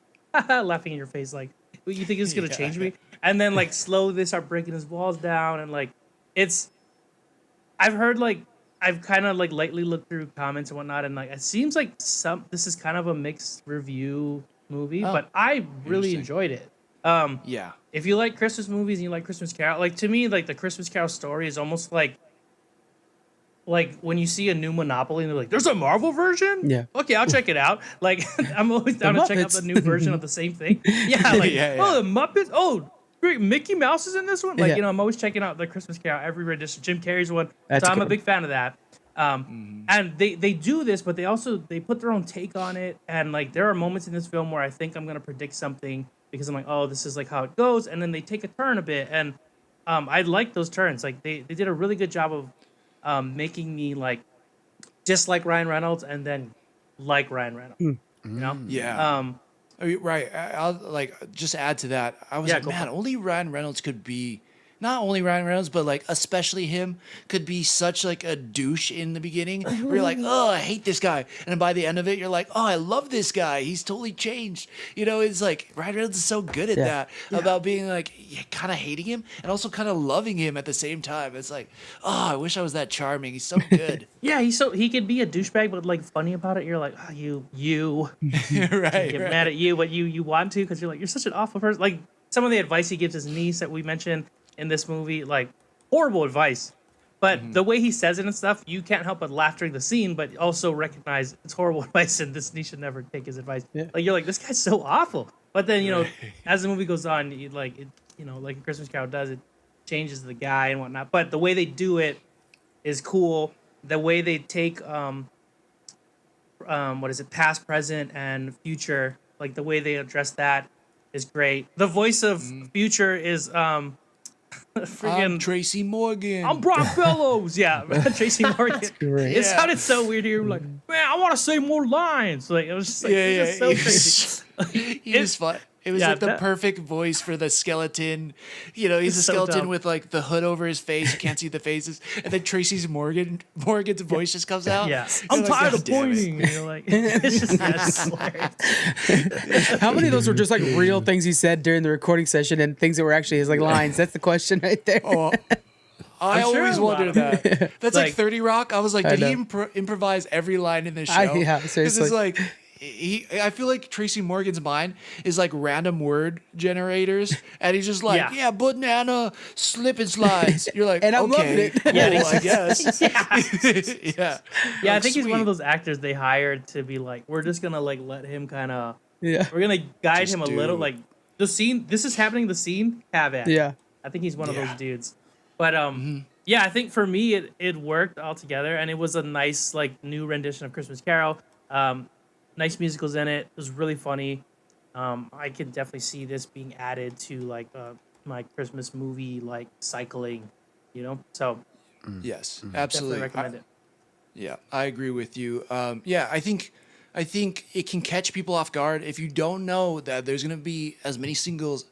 laughing in your face, like, you think it's gonna change me? And then like slowly they start breaking his walls down, and like I've heard like I've kind of like lightly looked through comments and whatnot, and like it seems like this is kind of a mixed review movie, but I really enjoyed it. If you like Christmas movies and you like Christmas Carol, like to me, like the Christmas Carol story is almost like when you see a new Monopoly and they're like, "There's a Marvel version." Yeah. Okay, I'll check it out. Like I'm always down to check out the new version of the same thing. Yeah. Like oh, the Muppets. Oh, great, Mickey Mouse is in this one. Like I'm always checking out the Christmas Carol every rendition. Jim Carrey's one. So I'm a big fan of that. And they do this, but they put their own take on it. And like there are moments in this film where I think I'm gonna predict something, because I'm like, oh, this is like how it goes, and then they take a turn a bit, and I like those turns. Like they did a really good job of making me like dislike Ryan Reynolds and then like Ryan Reynolds. You know? Yeah. Right. I'll like just add to that. I was like, man, only Ryan Reynolds could be. Not only Ryan Reynolds, but like especially him could be such like a douche in the beginning. Where you're like, oh, I hate this guy, and then by the end of it, you're like, oh, I love this guy. He's totally changed. It's like Ryan Reynolds is so good at that about being like kind of hating him and also kind of loving him at the same time. It's like, oh, I wish I was that charming. He's so good. Yeah, he could be a douchebag, but like funny about it. You're like, oh, you right, get mad at you, but you want to, because you're like, you're such an awful person. Like some of the advice he gives his niece that we mentioned in this movie, like horrible advice, but the way he says it and stuff, you can't help but laugh during the scene, but also recognize it's horrible advice, and this niece should never take his advice. Like you're like, this guy's so awful. But then as the movie goes on, like Christmas Carol does, it changes the guy and whatnot. But the way they do it is cool. The way they take past, present, and future, like the way they address that is great. The voice of future is I'm Tracy Morgan. I'm Brock Bellows. Yeah, Tracy Morgan. That's great. It sounded so weird here. Like, man, I want to say more lines. Like it was just like, it was so crazy. He was fun. It was Yeah, like the that- perfect voice for the skeleton. You know, he's a It's so skeleton dumb. with like the hood over his face. You can't see the faces. And then Morgan's voice just comes out. Yeah, You're I'm like, tired "God of damn it." pointing. And you're like, it's just that's hilarious. How many of those were just like real things he said during the recording session and things that were actually his like lines? That's the question right there. Oh, I I'm sure always a lot wondered of that. That's like Like- 30 Rock. I was like, I did he know. improvise every line in this show? Yeah, Because seriously. it's like, I feel like Tracy Morgan's mind is like random word generators, and he's just like, Yeah. yeah, banana slip and slides. You're like, And I'm okay, loving it. cool, Yeah, I guess. yeah. Yeah, Yeah, I Like, think he's one sweet. of those actors they hired to be like, we're just gonna like let him kind of, Yeah. we're gonna guide Just him a little. do. Like the scene, this is happening. The scene, have at it. Yeah. I think he's one of Yeah. those dudes. But yeah, I think for me it worked altogether, and it was a nice like new rendition of Christmas Carol. Nice musicals in it. It was really funny. I can definitely see this being added to like my Christmas movie like cycling, you know. So Yes, definitely absolutely. recommend it. Yeah, I agree with you. Yeah, I think it can catch people off guard if you don't know that there's gonna be as many sing-alongs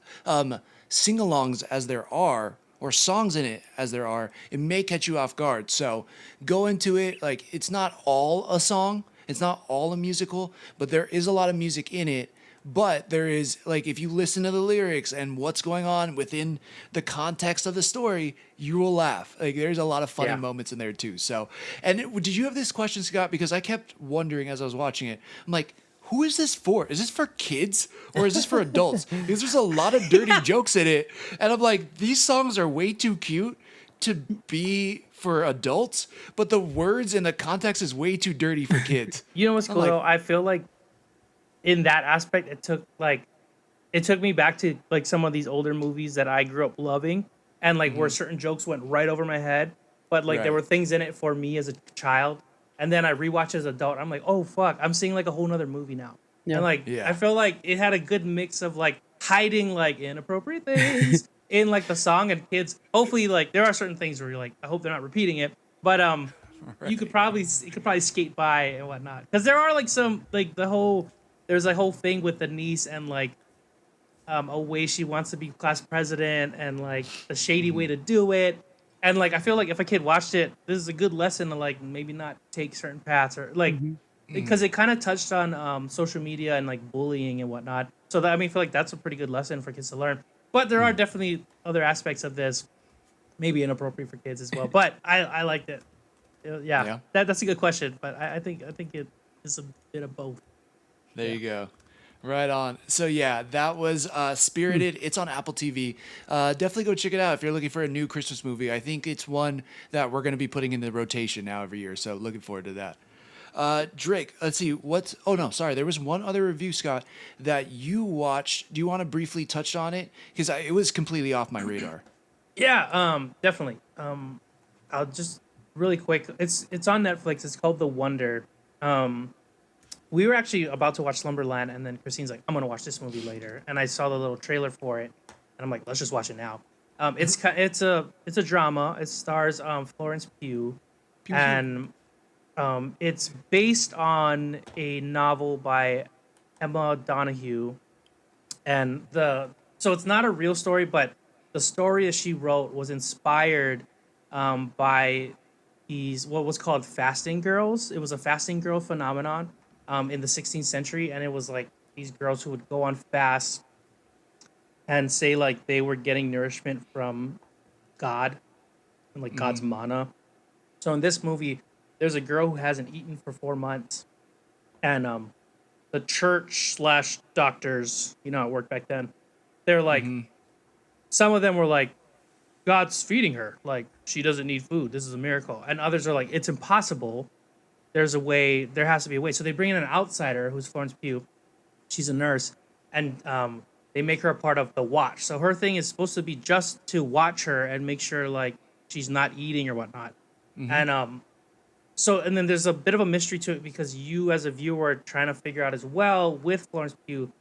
as there are, or songs in it as there are. It may catch you off guard. So go into it like it's not all a song, it's not all a musical, but there is a lot of music in it. But there is, like, if you listen to the lyrics and what's going on within the context of the story, you will laugh. Like, there's a lot of funny Yeah. moments in there, too. So, and did you have this question, Scott? Because I kept wondering as I was watching it, I'm like, who is this for? Is this for kids or is this for adults? Because there's a lot of dirty jokes in it. And I'm like, these songs are way too cute to be for adults, but the words and the context is way too dirty for kids. You know what's cool like- though? I feel like in that aspect, it took me back to like some of these older movies that I grew up loving, and like where certain jokes went right over my head, but like there Right. were things in it for me as a child, and then I rewatch as an adult. I'm like, oh fuck, I'm seeing like a whole nother movie now, Yeah. and like Yeah. I feel like it had a good mix of like hiding like inappropriate things in like the song, and kids. Hopefully, like there are certain things where you're like, I hope they're not repeating it, but you could probably skate by and whatnot, because there are like some like there's a whole thing with the niece and like a way she wants to be class president and like the shady way to do it, and like I feel like if a kid watched it, this is a good lesson to like maybe not take certain paths or like because it kind of touched on social media and like bullying and whatnot. So that I feel like that's a pretty good lesson for kids to learn. But there are definitely other aspects of this, maybe inappropriate for kids as well. But I liked it. Yeah. That's a good question. But I think it is a bit of both. There you go. Right on. So yeah, that was Spirited. It's on Apple TV. Definitely go check it out if you're looking for a new Christmas movie. I think it's one that we're going to be putting in the rotation now every year. So looking forward to that. Drake, let's see oh no, sorry. There was one other review, Scott, that you watched. Do you want to briefly touch on it? Because it was completely off my radar. Yeah, definitely. I'll just really quick. It's on Netflix. It's called The Wonder. We were actually about to watch Slumberland, and then Christine's like, "I'm gonna watch this movie later." And I saw the little trailer for it, and I'm like, "Let's just watch it now." It's a drama. It stars Florence Pugh, and it's based on a novel by Emma Donoghue, and so it's not a real story, but the story that she wrote was inspired by these what was called fasting girls. It was a fasting girl phenomenon in the 16th century, and it was like these girls who would go on fast and say like they were getting nourishment from God and like God's mana. So in this movie, there's a girl who hasn't eaten for 4 months, and the church slash doctors, you know how it worked back then, they're like, some of them were like, God's feeding her, like she doesn't need food, this is a miracle, and others are like, it's impossible, there's a way, there has to be a way. So they bring in an outsider who's Florence Pugh, she's a nurse, and they make her a part of the watch. So her thing is supposed to be just to watch her and make sure like she's not eating or whatnot. And so, and then there's a bit of a mystery to it because you as a viewer are trying to figure out as well with Florence Pugh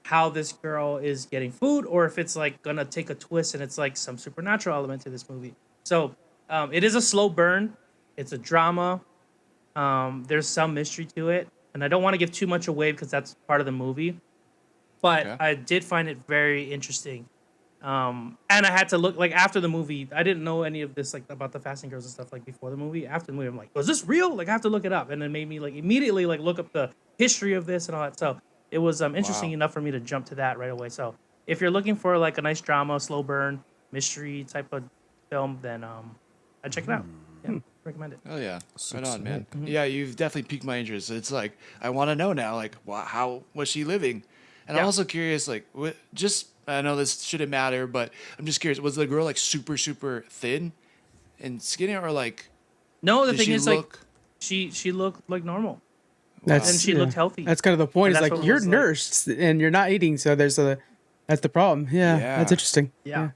how this girl is getting food, or if it's like gonna take a twist and it's like some supernatural element to this movie. So it is a slow burn. It's a drama. There's some mystery to it, and I don't want to give too much away because that's part of the movie. but Okay. I did find it very interesting. And I had to look like after the movie. I didn't know any of this like about the fasting girls and stuff like before the movie. After the movie, I'm like, was this real? Like I have to look it up, and it made me like immediately like look up the history of this and all that. So it was interesting Wow. enough for me to jump to that right away. So if you're looking for like a nice drama, slow burn, mystery type of film, then I'd check it out. Yeah, recommend it. Oh yeah, right on, man. sick. Yeah, you've definitely piqued my interest. It's like I want to know now, like, how was she living? And I'm Yeah. also curious, like, just I know this shouldn't matter, but I'm just curious. Was the girl like super, super thin and skinny, or like No, the did thing she is look? like she looked like normal. That's And she looked healthy. That's kind of the point. And Is that's like what you're was, like- nursed and you're not eating, so that's the problem. Yeah, Yeah. that's interesting. Yeah.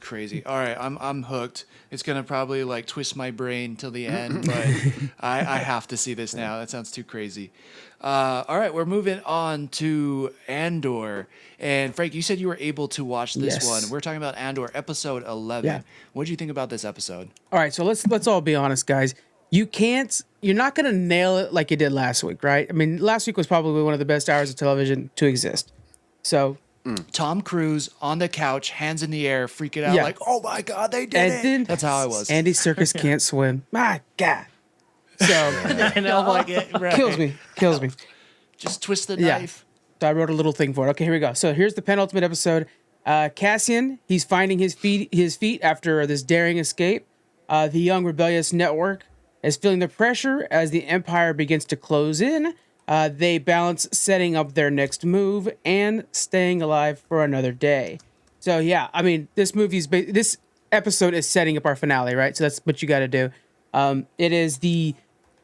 Crazy. All right, I'm hooked. It's gonna probably like twist my brain till the end, but I have to see this now. That sounds too crazy. All right, we're moving on to Andor. And Frank, you said you were able to watch this Yes. one. We're talking about Andor, episode 11. Yeah. What did you think about this episode? All right, so let's all be honest, guys. You're not gonna nail it like you did last week, right? I mean, last week was probably one of the best hours of television to exist. So Tom Cruise on the couch, hands in the air, freaking out Yeah. like, "Oh my god, they did and it!" then That's how I was. Andy Serkis can't swim. My God. So I know. like it, right. kills me. Just twist the Yeah. knife. So I wrote a little thing for it. Okay, here we go. So here's the penultimate episode. Cassian, he's finding his feet after this daring escape. The young rebellious network is feeling the pressure as the Empire begins to close in. They balance setting up their next move and staying alive for another day. So yeah, I mean, this episode is setting up our finale, right? So that's what you got to do. It is the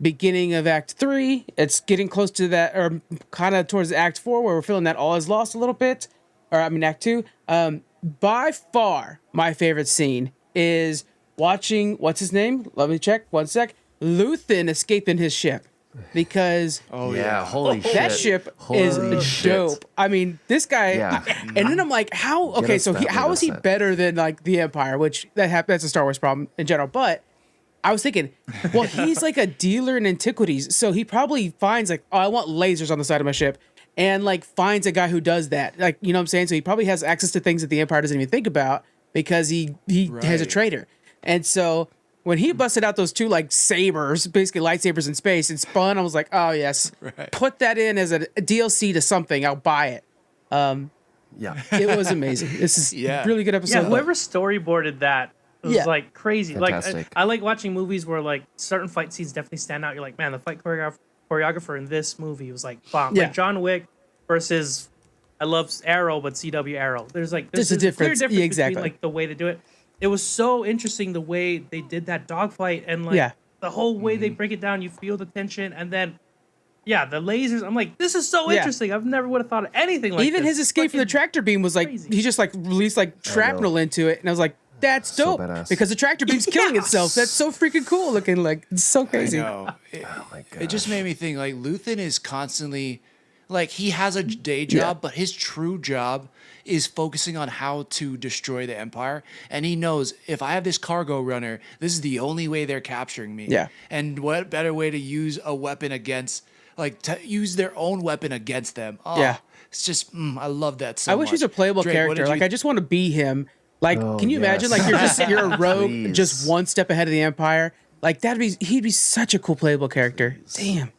beginning of Act 3. It's getting close to that, or kind of towards Act 4, where we're feeling that all is lost a little bit. Or I mean, Act 2. By far, my favorite scene is watching, what's his name? Let me check. One sec. Luthen escaping his ship. Because Oh Yeah, holy shit. that ship Holy is shit. dope. I mean, this guy, Yeah. and then I'm like, how? Okay, us so that how is he mindset. better than like the Empire? Which that's a Star Wars problem in general. But I was thinking, well, he's like a dealer in antiquities, so he probably finds like, oh, I want lasers on the side of my ship, and like finds a guy who does that. Like, you know what I'm saying? So he probably has access to things that the Empire doesn't even think about because he has a Right. trader. And so when he busted out those two like sabers, basically lightsabers in space, and spun, I was like, oh yes, Right. put that in as a DLC to something. I'll buy it. Yeah. It was amazing. This is Yeah. really good episode. Yeah, whoever storyboarded that was Yeah. like crazy. Fantastic. Like I like watching movies where like certain fight scenes definitely stand out. You're like, man, the fight choreographer in this movie was like bomb. Yeah. Like John Wick versus I love Arrow, but CW Arrow. There's like There's a clear difference. difference Yeah, exactly. between like the way they do it. It was so interesting the way they did that dogfight and like Yeah. the whole way they break it down. You feel the tension and then. Yeah, the lasers. I'm like, this is so Yeah. interesting. I've never would have thought of anything like Even this. his escape from the Fucking- tractor beam was like crazy. he just like released like shrapnel into it, and I was like, "That's So dope!" badass. Because the tractor beam's killing itself. That's so freaking cool looking. Like it's so I crazy. know. Oh my god. It just made me think like Luthen is constantly like he has a day job, but his true job is focusing on how to destroy the Empire. And he knows if I have this cargo runner, this is the only way they're capturing me. Yeah. And what better way to use a weapon against to use their own weapon against them. Oh, Yeah. It's just I love that so I wish much. he's a playable Drake, what character. did Like you- I just want to be him. Like, Oh, can you imagine? yes. Like you're a rogue, Please. just one step ahead of the Empire. Like he'd be such a cool playable character. Damn.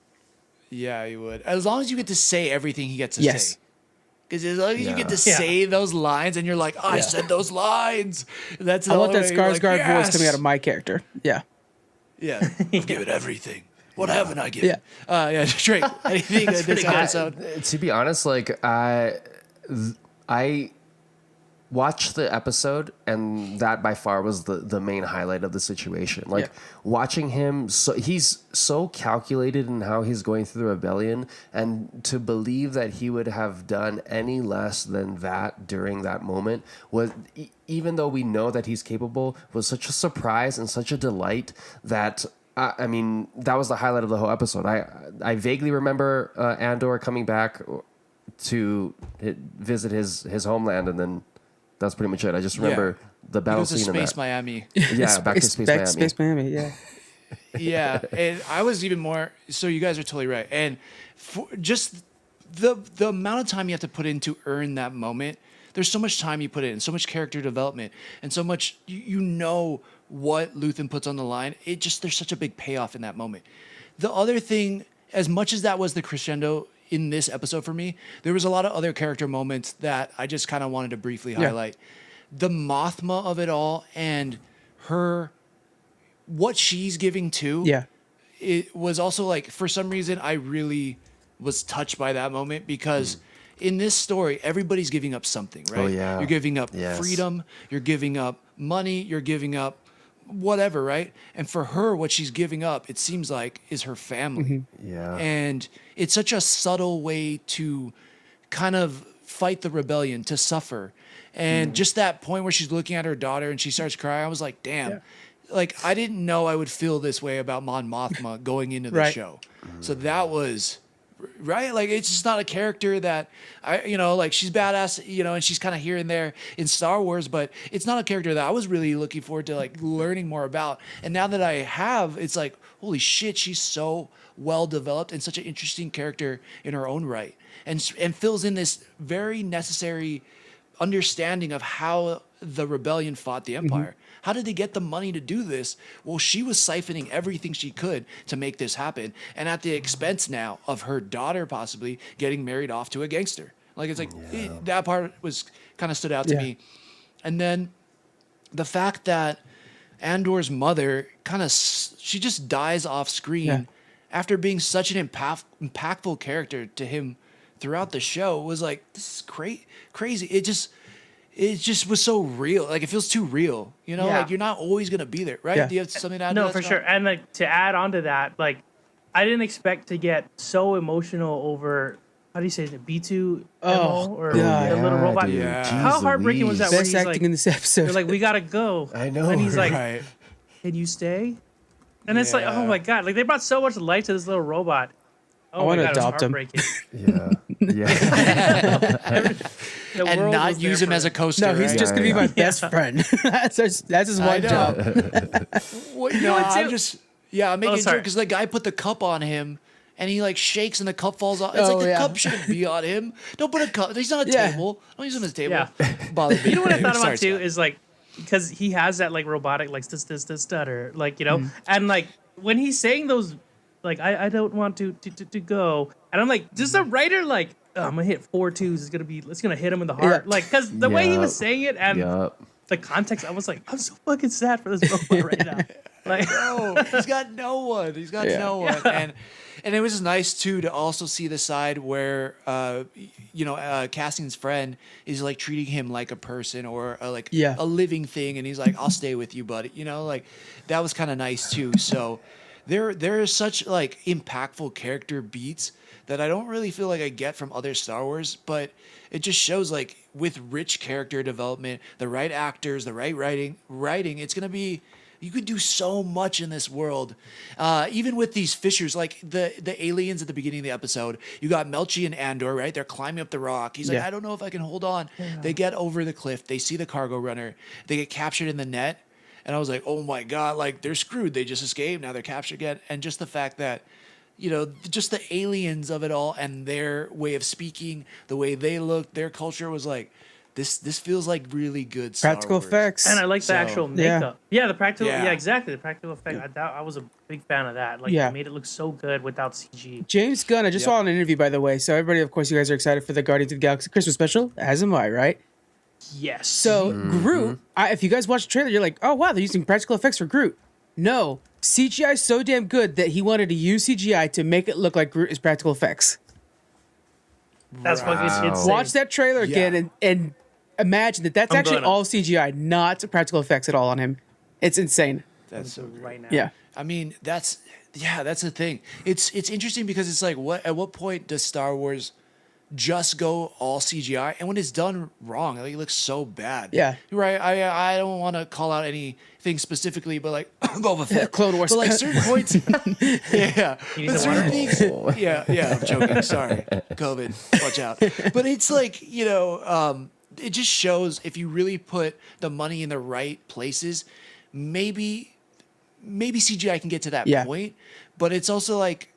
Yeah, he would. As long as you get to say everything he gets to Yes. say. Because as long as you get to Yeah. say those lines and you're like, I said those lines. That's I want the that only way you're Skarsgård like, voice coming "Yes." out of my character. Yeah. Yeah. Give it everything. What haven't I given? Yeah. Yeah, Drake, anything in this pretty good. episode? To be honest, like I watched the episode, and that by far was the main highlight of the situation. Like Yeah. watching him, so he's so calculated in how he's going through the rebellion, and to believe that he would have done any less than that during that moment was, even though we know that he's capable, was such a surprise and such a delight that. I mean, that was the highlight of the whole episode. I vaguely remember Andor coming back to visit his homeland, and then that's pretty much it. I just remember the He battle goes to scene in Space that. Miami. Yeah, back to Space Miami. Space Miami. Yeah. Yeah, and I was even more. So you guys are totally right, and just the amount of time you have to put in to earn that moment. There's so much time you put in, so much character development, and so much you know what Luthen puts on the line. There's such a big payoff in that moment. The other thing, as much as that was the crescendo in this episode for me, there was a lot of other character moments that I just kind of wanted to briefly highlight. The Mothma of it all and what she's giving too. Yeah. It was also like, for some reason, I really was touched by that moment because in this story, everybody's giving up something, right? Oh, yeah. You're giving up Yes. freedom, you're giving up money, you're giving up whatever, right? And for her, what she's giving up, it seems like, is her family. Yeah. And it's such a subtle way to kind of fight the rebellion, to suffer. And just that point where she's looking at her daughter and she starts crying, I was like, damn. Like, I didn't know I would feel this way about Mon Mothma going into the Right. show. So that was... Right? Like, it's just not a character that like, she's badass, and she's kind of here and there in Star Wars, but it's not a character that I was really looking forward to, like, learning more about. And now that I have, it's like, holy shit, she's so well developed and such an interesting character in her own right, and fills in this very necessary understanding of how the rebellion fought the Empire. How did they get the money to do this? Well, she was siphoning everything she could to make this happen, and at the expense now of her daughter possibly getting married off to a gangster. Like, it's like that part was kind of stood out to me. And then the fact that Andor's mother she just dies off screen after being such an impactful character to him throughout the show was like, this is crazy. It just was so real. Like, it feels too real, like, you're not always going to be there, right? Yeah. Do you have something to add to No, that, for Scott? sure. And like, to add on to that, like, I didn't expect to get so emotional over, how do you say it, B2 Oh, or God. the little robot. dude. Yeah. Jeez How heartbreaking was that? Louise. Where Best he's acting like, in this episode. they're like, we gotta go. I know, And he's like, Right. can you stay? And it's like, oh my God, like, they brought so much life to this little robot. Oh my wanna God, it was adopt him. heartbreaking. Yeah. The And world not was there use him for as a him. coaster, No, he's right? just gonna be my Yeah. best friend. that's his I one know. job. Well, know what, I'm too? just... Yeah, I'm making sure sorry. because the guy put the cup on him, and he, like, shakes and the cup falls off. It's Oh, like, the yeah. cup shouldn't be on him. Don't put a cup... He's on a Yeah. table. Don't use him as a table. Yeah. Bother me. You know what I thought Sorry, about too Scott. is like, because he has that like robotic like this stutter, like, Mm-hmm. and like when he's saying those, like, I don't want to go, and I'm like, does the writer like, oh, I'm gonna hit 4 twos, it's gonna hit him in the heart, Yeah. like, because the way he was Yup. saying it and Yup. the context, I was like, I'm so fucking sad for this robot right now. Like, No, he's got no one. He's got no one. And it was nice too to also see the side where Cassian's friend is like treating him like a person or a living thing, and he's like, "I'll stay with you, buddy." Like, that was kind of nice too. So there is such like impactful character beats that I don't really feel like I get from other Star Wars, but it just shows like with rich character development, the right actors, the right writing, it's gonna be. You could do so much in this world, even with these fissures, like the aliens at the beginning of the episode. You got Melchi and Andor, right? They're climbing up the rock. He's like, Yeah. I don't know if I can hold on. They get over the cliff. They see the cargo runner. They get captured in the net. And I was like, oh my God, like, they're screwed. They just escaped. Now they're captured again. And just the fact that, just the aliens of it all and their way of speaking, the way they look, their culture was like, this feels like really good Star Practical Wars. effects. and I like the So, actual yeah. makeup. Yeah, the practical. Yeah. Yeah, exactly. The practical effect. I was a big fan of that. Like, Yeah. it made it look so good without CG. James Gunn, I just saw an interview, by the way. So everybody, of course, you guys are excited for the Guardians of the Galaxy Christmas special, as am I, right? Yes. So Groot, if you guys watch the trailer, you're like, oh wow, they're using practical effects for Groot. No, CGI is so damn good that he wanted to use CGI to make it look like Groot is practical effects. that's fucking insane. Watch that trailer again and imagine that's I'm actually gonna. all CGI, not practical effects at all on him. It's insane. That's so great. right now. Yeah. I mean, that's the thing. It's interesting because it's like, at what point does Star Wars just go all CGI? And when it's done wrong, like, it looks so bad. Yeah. Right. I don't want to call out anything specifically, but like Boba Fett. Clone Wars. But like certain points. yeah. You need But some certain water? things. Yeah. I'm joking. Sorry. COVID. Watch out. But it's like, it just shows if you really put the money in the right places, maybe CGI can get to that Yeah. point, but it's also like,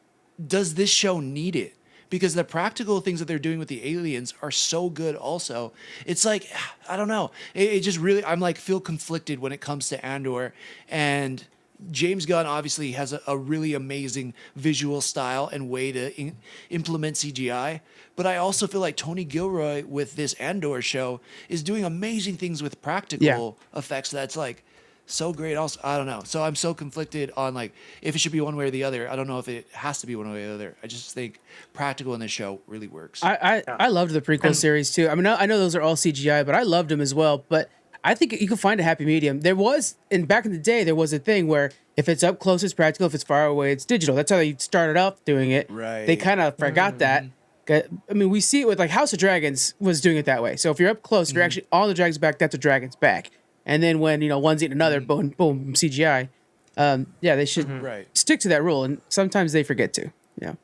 does this show need it? because the practical things that they're doing with the aliens are so good also. It's like, I don't know. It just really, I'm like feel conflicted when it comes to Andor. And James Gunn obviously has a really amazing visual style and way to implement CGI. But I also feel like Tony Gilroy with this Andor show is doing amazing things with practical effects. That's like so great. Also, I don't know. So I'm so conflicted on like if it should be one way or the other. I don't know if it has to be one way or the other. I just think practical in this show really works. I loved the prequel series too. I mean, I know those are all CGI, but I loved them as well. But I think you can find a happy medium. There was, back in the day, there was a thing where if it's up close, it's practical. If it's far away, it's digital. That's how they started off doing it. Right. They kind of forgot that. I mean, we see it with like House of Dragons was doing it that way. So if you're up close, if you're actually on the dragon's back, that's a dragon's back. And then when, one's eating another, boom, boom, CGI. They should stick to that rule. And sometimes they forget to. Yeah.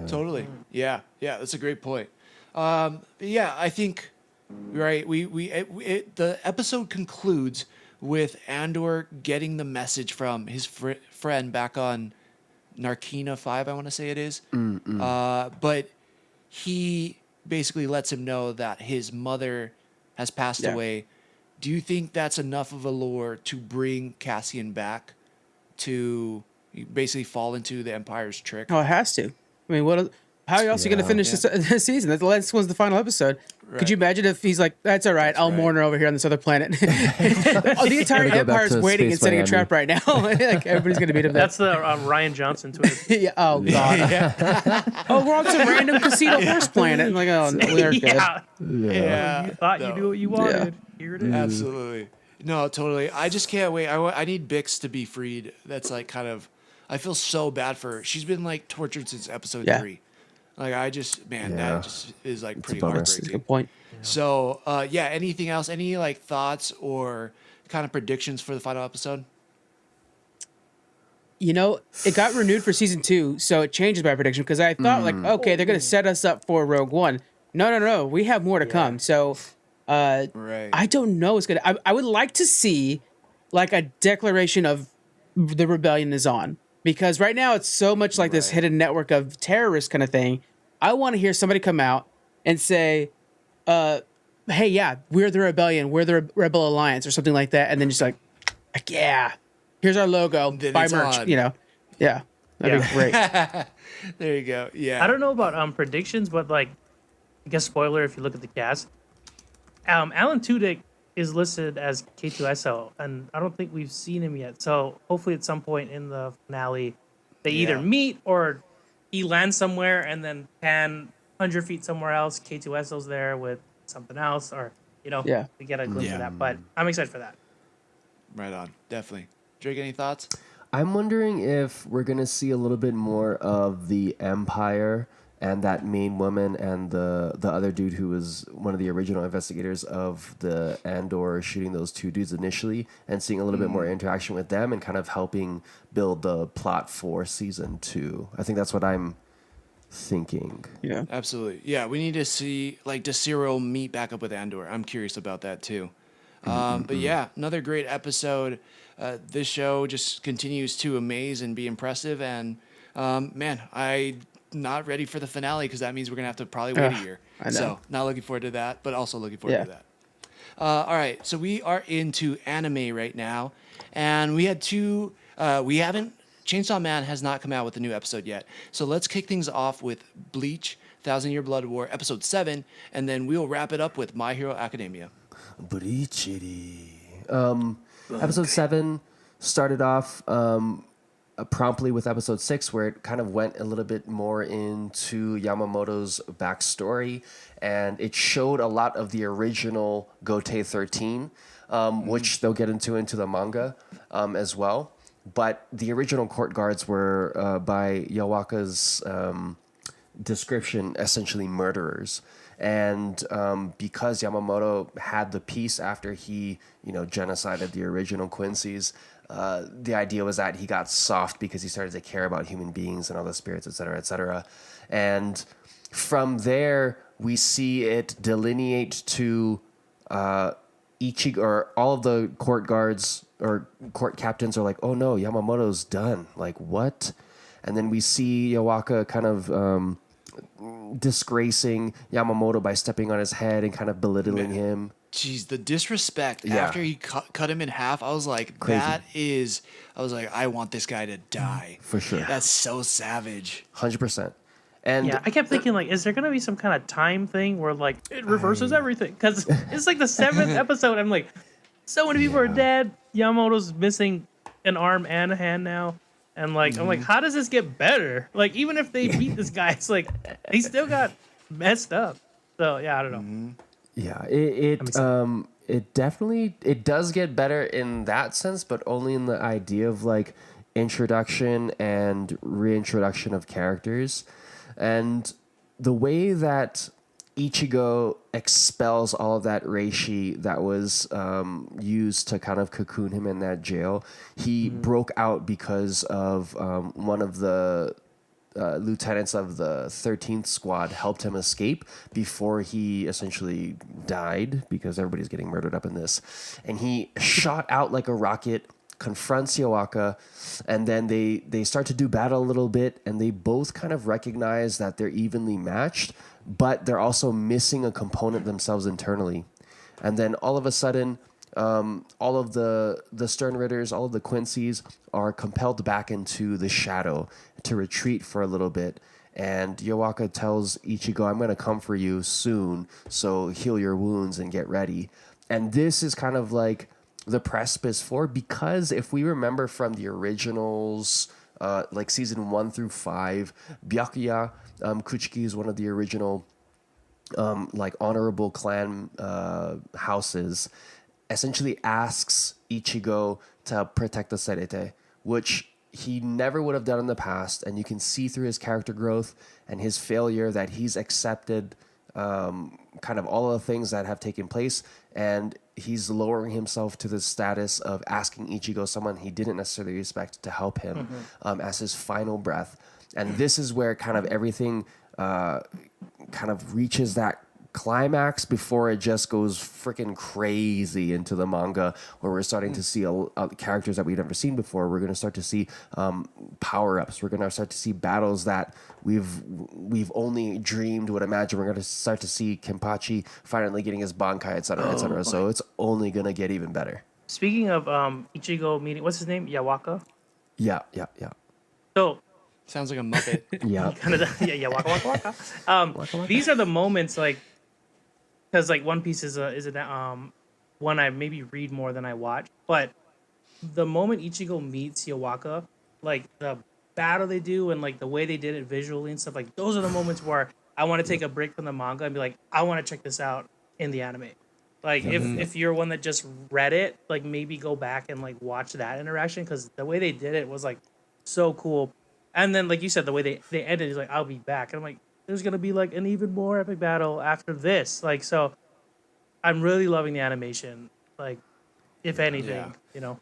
Totally. Yeah. That's a great point. I think, right. The episode concludes with Andor getting the message from his friend back on Narkina 5, I want to say it is. But he basically lets him know that his mother has passed away. Do you think that's enough of a lure to bring Cassian back to basically fall into the Empire's trick? Oh, it has to. I mean, how are you also going to finish this season? This one's the final episode. Right. Could you imagine if he's like, that's all right, I'll mourn her over here on this other planet. The entire Empire's waiting and setting a trap right now. Like everybody's going to beat him. That's the Ryan Johnson twist. Oh, God. Oh, we're on some random casino first planet. I'm like, oh, no, we're good. You thought you knew what you wanted. Here it is. Absolutely. No, totally. I just can't wait. I need Bix to be freed. That's like kind of, I feel so bad for her. She's been like tortured since episode 3. Like that just is like pretty heartbreaking. That's a good point. So, anything else? Any like thoughts or kind of predictions for the final episode? It got renewed for season 2, so it changes my prediction because I thought okay, they're going to set us up for Rogue One. No, we have more to come. So, I don't know what's going to. I would like to see like a declaration of the rebellion is on, because right now it's so much like this hidden network of terrorists kind of thing. I want to hear somebody come out and say, hey, yeah, we're the rebellion, we're the Rebel Alliance or something like that. And then just like yeah, here's our logo, buy merch, Yeah, that'd be great. There you go. Yeah. I don't know about predictions, but like, I guess spoiler if you look at the cast. Alan Tudyk is listed as K2SO, and I don't think we've seen him yet. So hopefully at some point in the finale, they either meet or he lands somewhere and then pan 100 feet somewhere else. K2SO's there with something else, or we get a glimpse of that. But I'm excited for that. Right on, definitely. Drake, any thoughts? I'm wondering if we're gonna see a little bit more of the Empire and that main woman and the other dude who was one of the original investigators of the Andor shooting those two dudes initially, and seeing a little bit more interaction with them and kind of helping build the plot for season 2. I think that's what I'm thinking. Yeah, absolutely. Yeah, we need to see like does Cyril meet back up with Andor? I'm curious about that too. But yeah, another great episode. This show just continues to amaze and be impressive. And I'm not ready for the finale because that means we're gonna have to probably wait a year. I know. So not looking forward to that, but also looking forward to that. All right, so we are into anime right now, and we had two. We haven't. Chainsaw Man has not come out with a new episode yet. So let's kick things off with Bleach, 1,000 Year Blood War, episode 7, and then we'll wrap it up with My Hero Academia. Bleach. Episode 7 started off promptly with episode 6, where it kind of went a little bit more into Yamamoto's backstory, and it showed a lot of the original Gotei 13, which they'll get into the manga as well. But the original court guards were, by Yawaka's description, essentially murderers. And because Yamamoto had the peace after he, genocided the original Quincy's, the idea was that he got soft because he started to care about human beings and all the spirits, et cetera, et cetera. And from there, we see it delineate to Ichigo, or all of the court guards or court captains are like, oh no, Yamamoto's done. Like, what? And then we see Yawaka kind of disgracing Yamamoto by stepping on his head and kind of belittling him. Jeez, the disrespect Yeah. after he cut him in half. I was like, Crazy. I want this guy to die. For sure. That's so savage. 100%. And Yeah, I kept thinking, like, is there gonna be some kind of time thing where like it reverses everything? Because it's like the 7th episode. I'm like, so many people are dead. Yamamoto's missing an arm and a hand now, and like I'm like, how does this get better? Like, even if they beat this guy, it's like he still got messed up. So yeah, I don't know. yeah, it definitely it does get better in that sense, but only in the idea of like introduction and reintroduction of characters. And the way that Ichigo expels all of that reishi that was used to kind of cocoon him in that jail, he broke out because of one of the lieutenants of the 13th squad helped him escape before he essentially died, because everybody's getting murdered up in this. And he shot out like a rocket, confronts Yowaka, and then they start to do battle a little bit, and they both kind of recognize that they're evenly matched, but they're also missing a component themselves internally. And then all of a sudden, all of the Stern Ritters, all of the Quincy's are compelled back into the shadow to retreat for a little bit. And Yowaka tells Ichigo, I'm going to come for you soon, so heal your wounds and get ready. And this is kind of like the precipice for, because if we remember from the originals, like season 1 through 5, Byakuya Kuchiki is one of the original like honorable clan houses, essentially asks Ichigo to protect the Serete, which he never would have done in the past. And you can see through his character growth and his failure that he's accepted kind of all of the things that have taken place, and he's lowering himself to the status of asking Ichigo, someone he didn't necessarily respect, to help him as his final breath. And this is where kind of everything kind of reaches that climax before it just goes freaking crazy into the manga, where we're starting to see characters that we've never seen before. We're going to start to see power-ups. We're going to start to see battles that we've only dreamed would imagine. We're going to start to see Kenpachi finally getting his Bankai, etc., etc. So it's only going to get even better. Speaking of Ichigo meeting, what's his name? Yawaka. Yeah. So Sounds like a Muppet. Yeah. kind of waka. These are the moments, like, because like One Piece is one I maybe read more than I watch, but the moment Ichigo meets Yowaka, like the battle they do and like the way they did it visually and stuff, like those are the moments where I want to take a break from the manga and be like, I want to check this out in the anime. Like if you're one that just read it, like maybe go back and like watch that interaction, because the way they did it was like so cool. And then like you said, the way they ended is like, I'll be back. And I'm like, there's gonna be like an even more epic battle after this. Like, so I'm really loving the animation. Like, if anything, you know.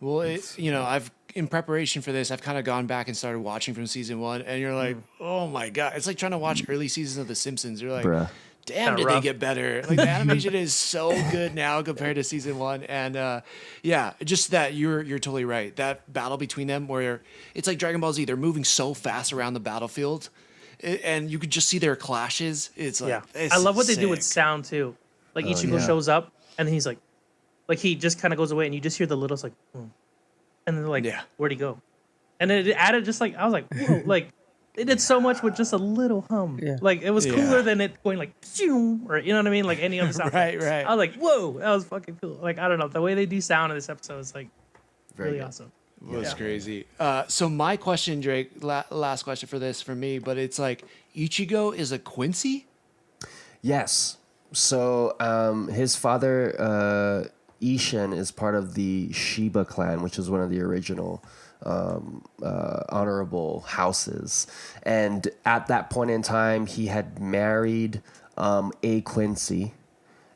Well, I've in preparation for this, I've kind of gone back and started watching from season 1, and you're like, oh my god, it's like trying to watch early seasons of The Simpsons. You're like, Bruh. damn, did they get better? Like the animation is so good now compared to season 1, and just that you're totally right. That battle between them, where it's like Dragon Ball Z, they're moving so fast around the battlefield, and you could just see their clashes. It's like, it's I love what they do with sick. sound too. Like Ichigo shows up and he's like he just kind of goes away, and you just hear the little like, and then they're like, where'd he go? And then it added just like, I was like, whoa, like. They did so much with just a little hum. Yeah. Like, it was cooler than it going like, or you know what I mean? Like any other sound. Right. I was like, whoa, that was fucking cool. Like, I don't know. The way they do sound in this episode is like really awesome. It was crazy. So my question, Drake, last question for me, but it's like, Ichigo is a Quincy? Yes. So his father, Ishin, is part of the Shiba clan, which is one of the original honorable houses. And at that point in time, he had married a Quincy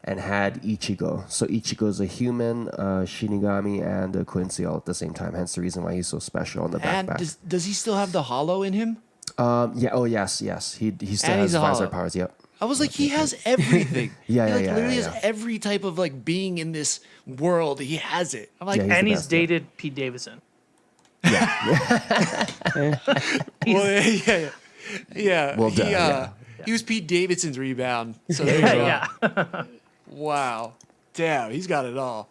and had Ichigo. So Ichigo's a human, Shinigami, and a Quincy all at the same time. Hence the reason why he's so special on the backpack. And does he still have the hollow in him? Yeah. Oh, yes. He still has visor powers. Yep. I was like, he has everything. He literally has yeah. every type of like being in this world. He has it. I'm like, Yeah, And the he's best, dated Pete Davidson. well, yeah. Yeah. Well done, yeah. He was Pete Davidson's rebound. So there you go. Yeah. Wow. Damn, he's got it all.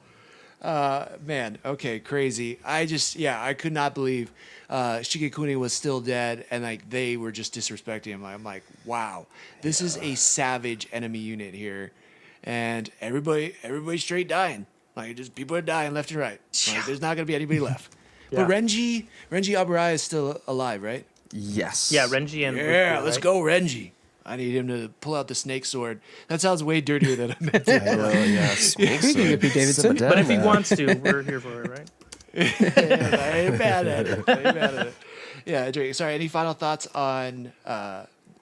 Man, okay, crazy. I could not believe Shigekuni was still dead and like they were just disrespecting him. I'm like, wow, this is a savage enemy unit here, and everybody's straight dying. Like just people are dying left and right. Like, there's not gonna be anybody left. Yeah. But Renji Aburaya is still alive, right? Yes. Yeah, Renji and Yeah, Luffy, let's right? go, Renji. I need him to pull out the snake sword. That sounds way dirtier than I meant to. Oh, yeah. Speaking of Pete Davidson. But if he wants to, we're here for it, right? I ain't mad at it. Yeah, Drake. Sorry. Any final thoughts on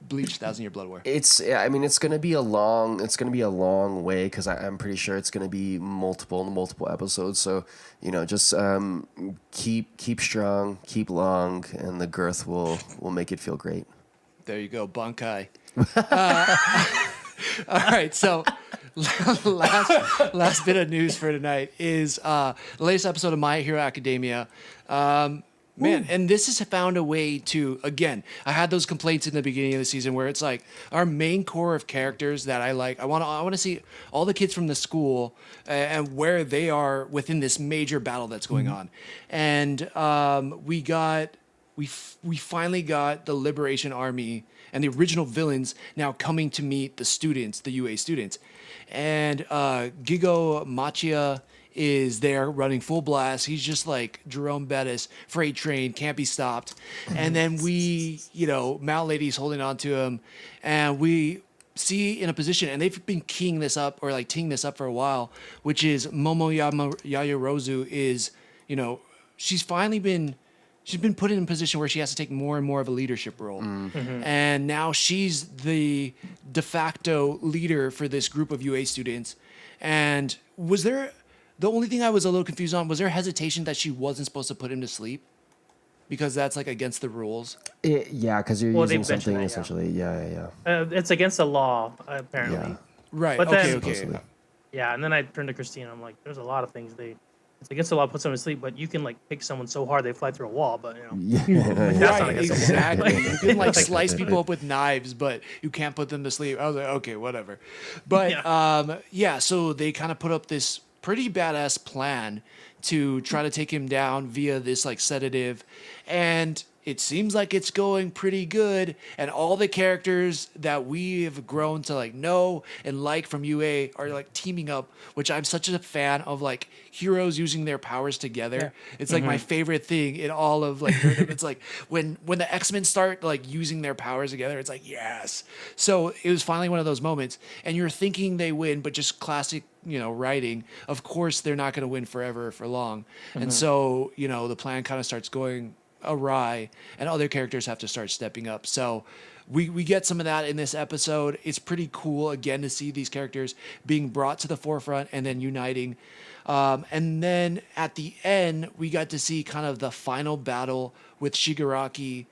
Bleach: 1,000 Year Blood War? It's gonna be a long way because I'm pretty sure it's gonna be multiple episodes. So just keep strong, keep long, and the girth will make it feel great. There you go, Bankai. All right, so last bit of news for tonight is the latest episode of My Hero Academia. Man, and this has found a way to, again, I had those complaints in the beginning of the season where it's like our main core of characters that I like. I want to see all the kids from the school and where they are within this major battle that's going on. And we finally got the Liberation Army and the original villains now coming to meet the students, the UA students. And Gigo Machia is there running full blast. He's just like Jerome Bettis, freight train, can't be stopped. And then Mount Lady's holding on to him. And we see in a position, and they've been keying this up or like teeing this up for a while, which is Momo Yayarozu is, she's been put in a position where she has to take more and more of a leadership role. And now she's the de facto leader for this group of UA students. And the only thing I was a little confused on, was there hesitation that she wasn't supposed to put him to sleep? Because that's like against the rules. Yeah, because you're Well, using they mentioned something that, yeah. essentially. Yeah. It's against the law, apparently. Yeah. Right. But okay. then- Okay. Yeah, and then I turned to Christina. I'm like, there's a lot of things it's against the law to put someone to sleep, but you can like pick someone so hard they fly through a wall. But Yeah. that's not Right, against the law. exactly. You can like slice people up with knives, but you can't put them to sleep. I was like, okay, whatever. But so they kind of put up this pretty badass plan to try to take him down via this like sedative, and it seems like it's going pretty good. And all the characters that we have grown to like know and like from UA are like teaming up, which I'm such a fan of, like heroes using their powers together. It's like my favorite thing in all of like nerdom. It's like when the X-Men start like using their powers together, it's like, yes. So it was finally one of those moments, and you're thinking they win, but just classic, writing. Of course, they're not going to win forever or for long. And so, the plan kind of starts going awry, and other characters have to start stepping up. So we get some of that in this episode. It's pretty cool again to see these characters being brought to the forefront and then uniting. And then at the end, we got to see kind of the final battle with Shigaraki,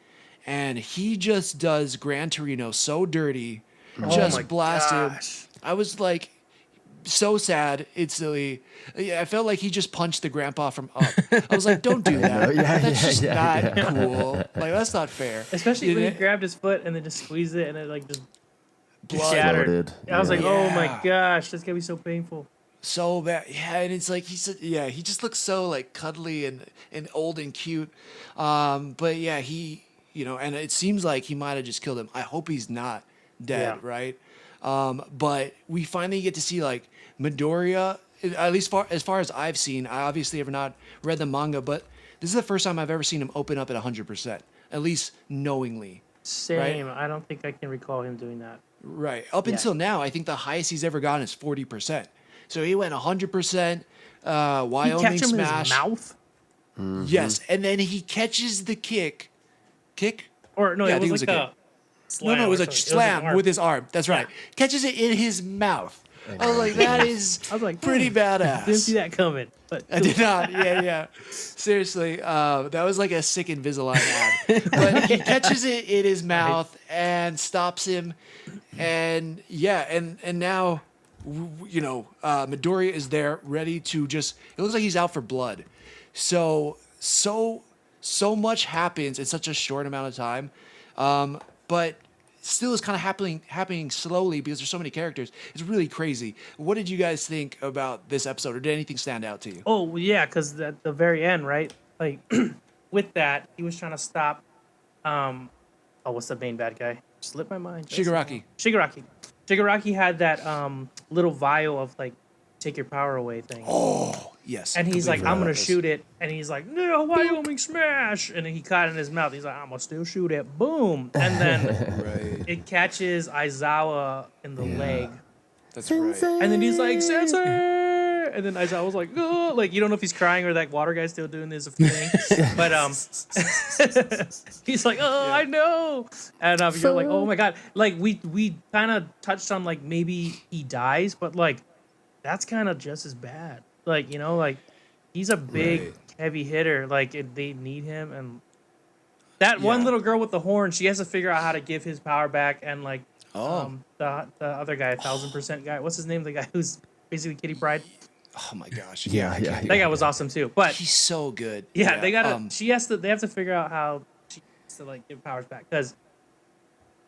and he just does Gran Torino so dirty, just blast him. I was like, so sad, it's silly. I felt like he just punched the grandpa from up. I was like, don't do that. That's just not cool. Like, that's not fair. Especially when he grabbed his foot and then just squeezed it and it like just Blood. shattered. Exploded. I was like, Yeah. oh my gosh, that's gonna be so painful. So bad. Yeah, and it's like he just looks so like cuddly and old and cute. But yeah, he and it seems like he might have just killed him. I hope he's not dead, Yeah. right? But we finally get to see like Midoriya, at least as far as I've seen. I obviously have not read the manga, but this is the first time I've ever seen him open up at 100%, at least knowingly. Same. I don't think I can recall him doing that. Right. Up until now, I think the highest he's ever gotten is 40%. So he went 100%. Wyoming He catch him in smash. his mouth, Yes, and then he catches the kick. or no, Yeah, I it think was it was like a a kick. slam No, it was or a something. slam arm. with his arm. That's right. Catches it in his mouth. I was like, that is I was like, pretty badass. Didn't see that coming. But I did not. Yeah. Seriously, that was like a sick Invisalign ad. But he catches it in his mouth and stops him, and now, Midoriya is there, ready to just. It looks like he's out for blood. So much happens in such a short amount of time. but still is kind of happening slowly because there's so many characters. It's really crazy. What did you guys think about this episode, or did anything stand out to you? Oh well, yeah, because at the very end, right? Like with that, he was trying to stop. What's the main bad guy? Slipped my mind. Shigaraki. Shigaraki had that little vial of like take your power away thing. Oh yes. And he's like, Completely I'm gonna forgot shoot it, and he's like, no, Wyoming smash, and then he caught it in his mouth. He's like, I'm gonna still shoot it, boom, and then Right. it catches Aizawa in the leg, That's right. and then he's like, Sensei, and then Aizawa was like, oh, like you don't know if he's crying or that water guy's still doing his thing, but he's like, oh, I know, and you're like, oh my god, like we kind of touched on like maybe he dies, but like that's kind of just as bad. Like, you know, like he's a big, heavy hitter. Like they need him, and that one little girl with the horn, she has to figure out how to give his power back. And like, the other guy, 1000% guy, what's his name? The guy who's basically Kitty Pryde. Oh my gosh. Yeah. That guy was awesome too. But He's so good. yeah, they gotta. They have to figure out how she has to like give powers back, because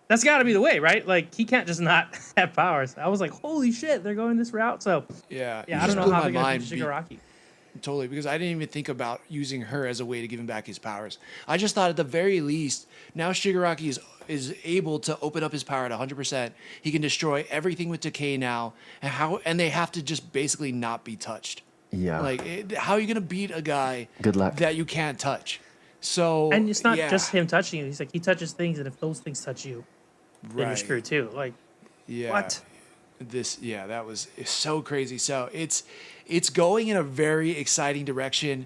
that's got to be the way, right? Like he can't just not have powers. I was like, holy shit, they're going this route. So Yeah. I don't know how they're gonna do Shigaraki. Totally, because I didn't even think about using her as a way to give him back his powers. I just thought at the very least, now Shigaraki is able to open up his power at 100%. He can destroy everything with decay now, and they have to just basically not be touched. Yeah. Like, how are you gonna beat a guy Good luck. that you can't touch? So And it's not yeah, just him touching you. He's like, he touches things, and if those things touch you, then you're right. screwed too. Like, Yeah. what? That was so crazy. So it's going in a very exciting direction.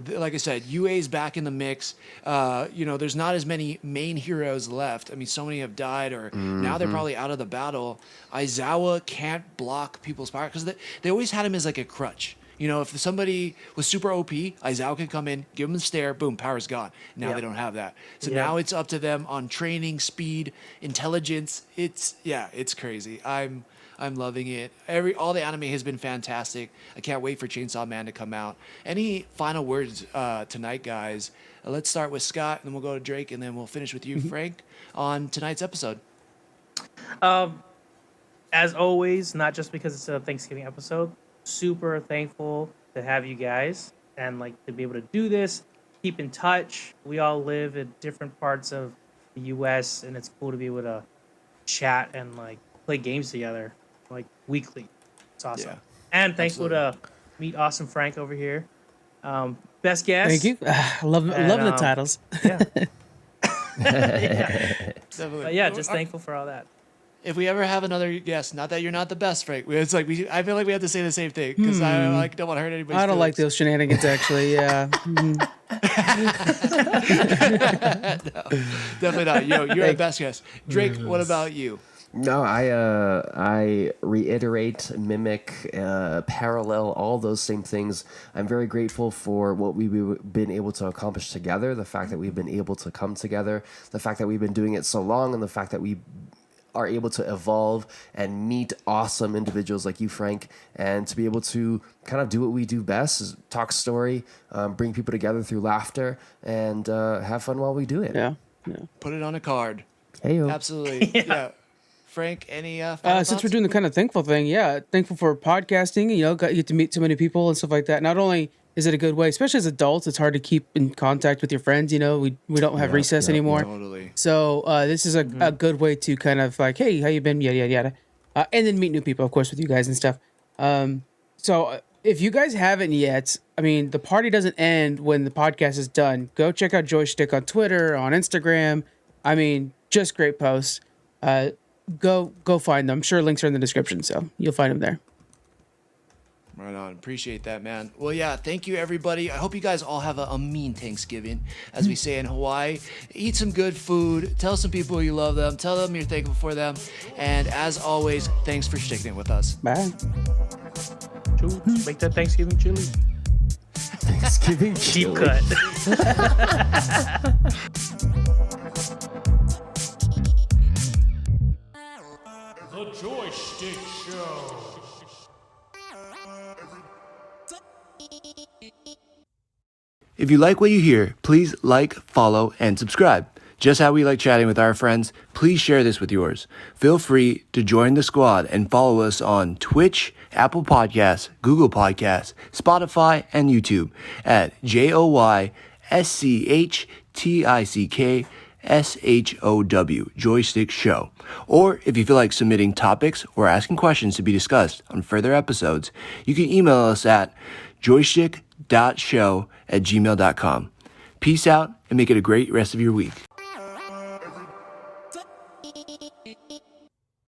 Like I said, UA's back in the mix. There's not as many main heroes left. I mean, so many have died, or now they're probably out of the battle. Aizawa can't block people's power because they always had him as like a crutch. You know, if somebody was super OP, Aizawa could come in, give him the stare, boom, power's gone. Now they don't have that. So now it's up to them on training, speed, intelligence. It's crazy. I'm loving it. All the anime has been fantastic. I can't wait for Chainsaw Man to come out. Any final words tonight, guys? Let's start with Scott, and then we'll go to Drake, and then we'll finish with you, Frank, on tonight's episode. As always, not just because it's a Thanksgiving episode, super thankful to have you guys and like to be able to do this. Keep in touch. We all live in different parts of the U.S., and it's cool to be able to chat and like play games together like weekly. It's awesome. Yeah, and thankful to meet awesome Frank over here. Best guest. Thank you. Loving the titles. Yeah. Definitely. But yeah, just thankful for all that. If we ever have another guest, not that you're not the best, Frank. It's like I feel like we have to say the same thing because I don't want to hurt anybody's I don't like feelings. those shenanigans, actually. Yeah. No, definitely not. You're the best guest. Drake, what about you? No, I reiterate, mimic, parallel, all those same things. I'm very grateful for what we've been able to accomplish together, the fact that we've been able to come together, the fact that we've been doing it so long, and the fact that we are able to evolve and meet awesome individuals like you, Frank, and to be able to kind of do what we do best, is talk story, bring people together through laughter, and have fun while we do it. Yeah. Put it on a card. Hey-o. Absolutely. Yeah. Frank, any final Since we're thoughts? doing the kind of thankful thing, thankful for podcasting. You get to meet so many people and stuff like that. Not only is it a good way, especially as adults, it's hard to keep in contact with your friends. We don't have recess anymore. Totally. So this is a good way to kind of like, hey, how you been? Yada yada yada, and then meet new people, of course, with you guys and stuff. So if you guys haven't yet, I mean, the party doesn't end when the podcast is done. Go check out Joystick on Twitter, on Instagram. I mean, just great posts. Go find them. I'm sure links are in the description, so you'll find them there. Right on. Appreciate that, man. Well, yeah, thank you, everybody. I hope you guys all have a mean Tanksgiving, as we say in Hawaii. Eat some good food. Tell some people you love them. Tell them you're thankful for them. And as always, thanks for sticking it with us. Bye. Make that Thanksgiving chili. Thanksgiving Deep chili. cut. The Joystick Show. If you like what you hear, please like, follow, and subscribe. Just how we like chatting with our friends, please share this with yours. Feel free to join the squad and follow us on Twitch, Apple Podcasts, Google Podcasts, Spotify, and YouTube at JoyStickShow, Joystick Show. Or if you feel like submitting topics or asking questions to be discussed on further episodes, you can email us at joystick.show@gmail.com. Peace out and make it a great rest of your week.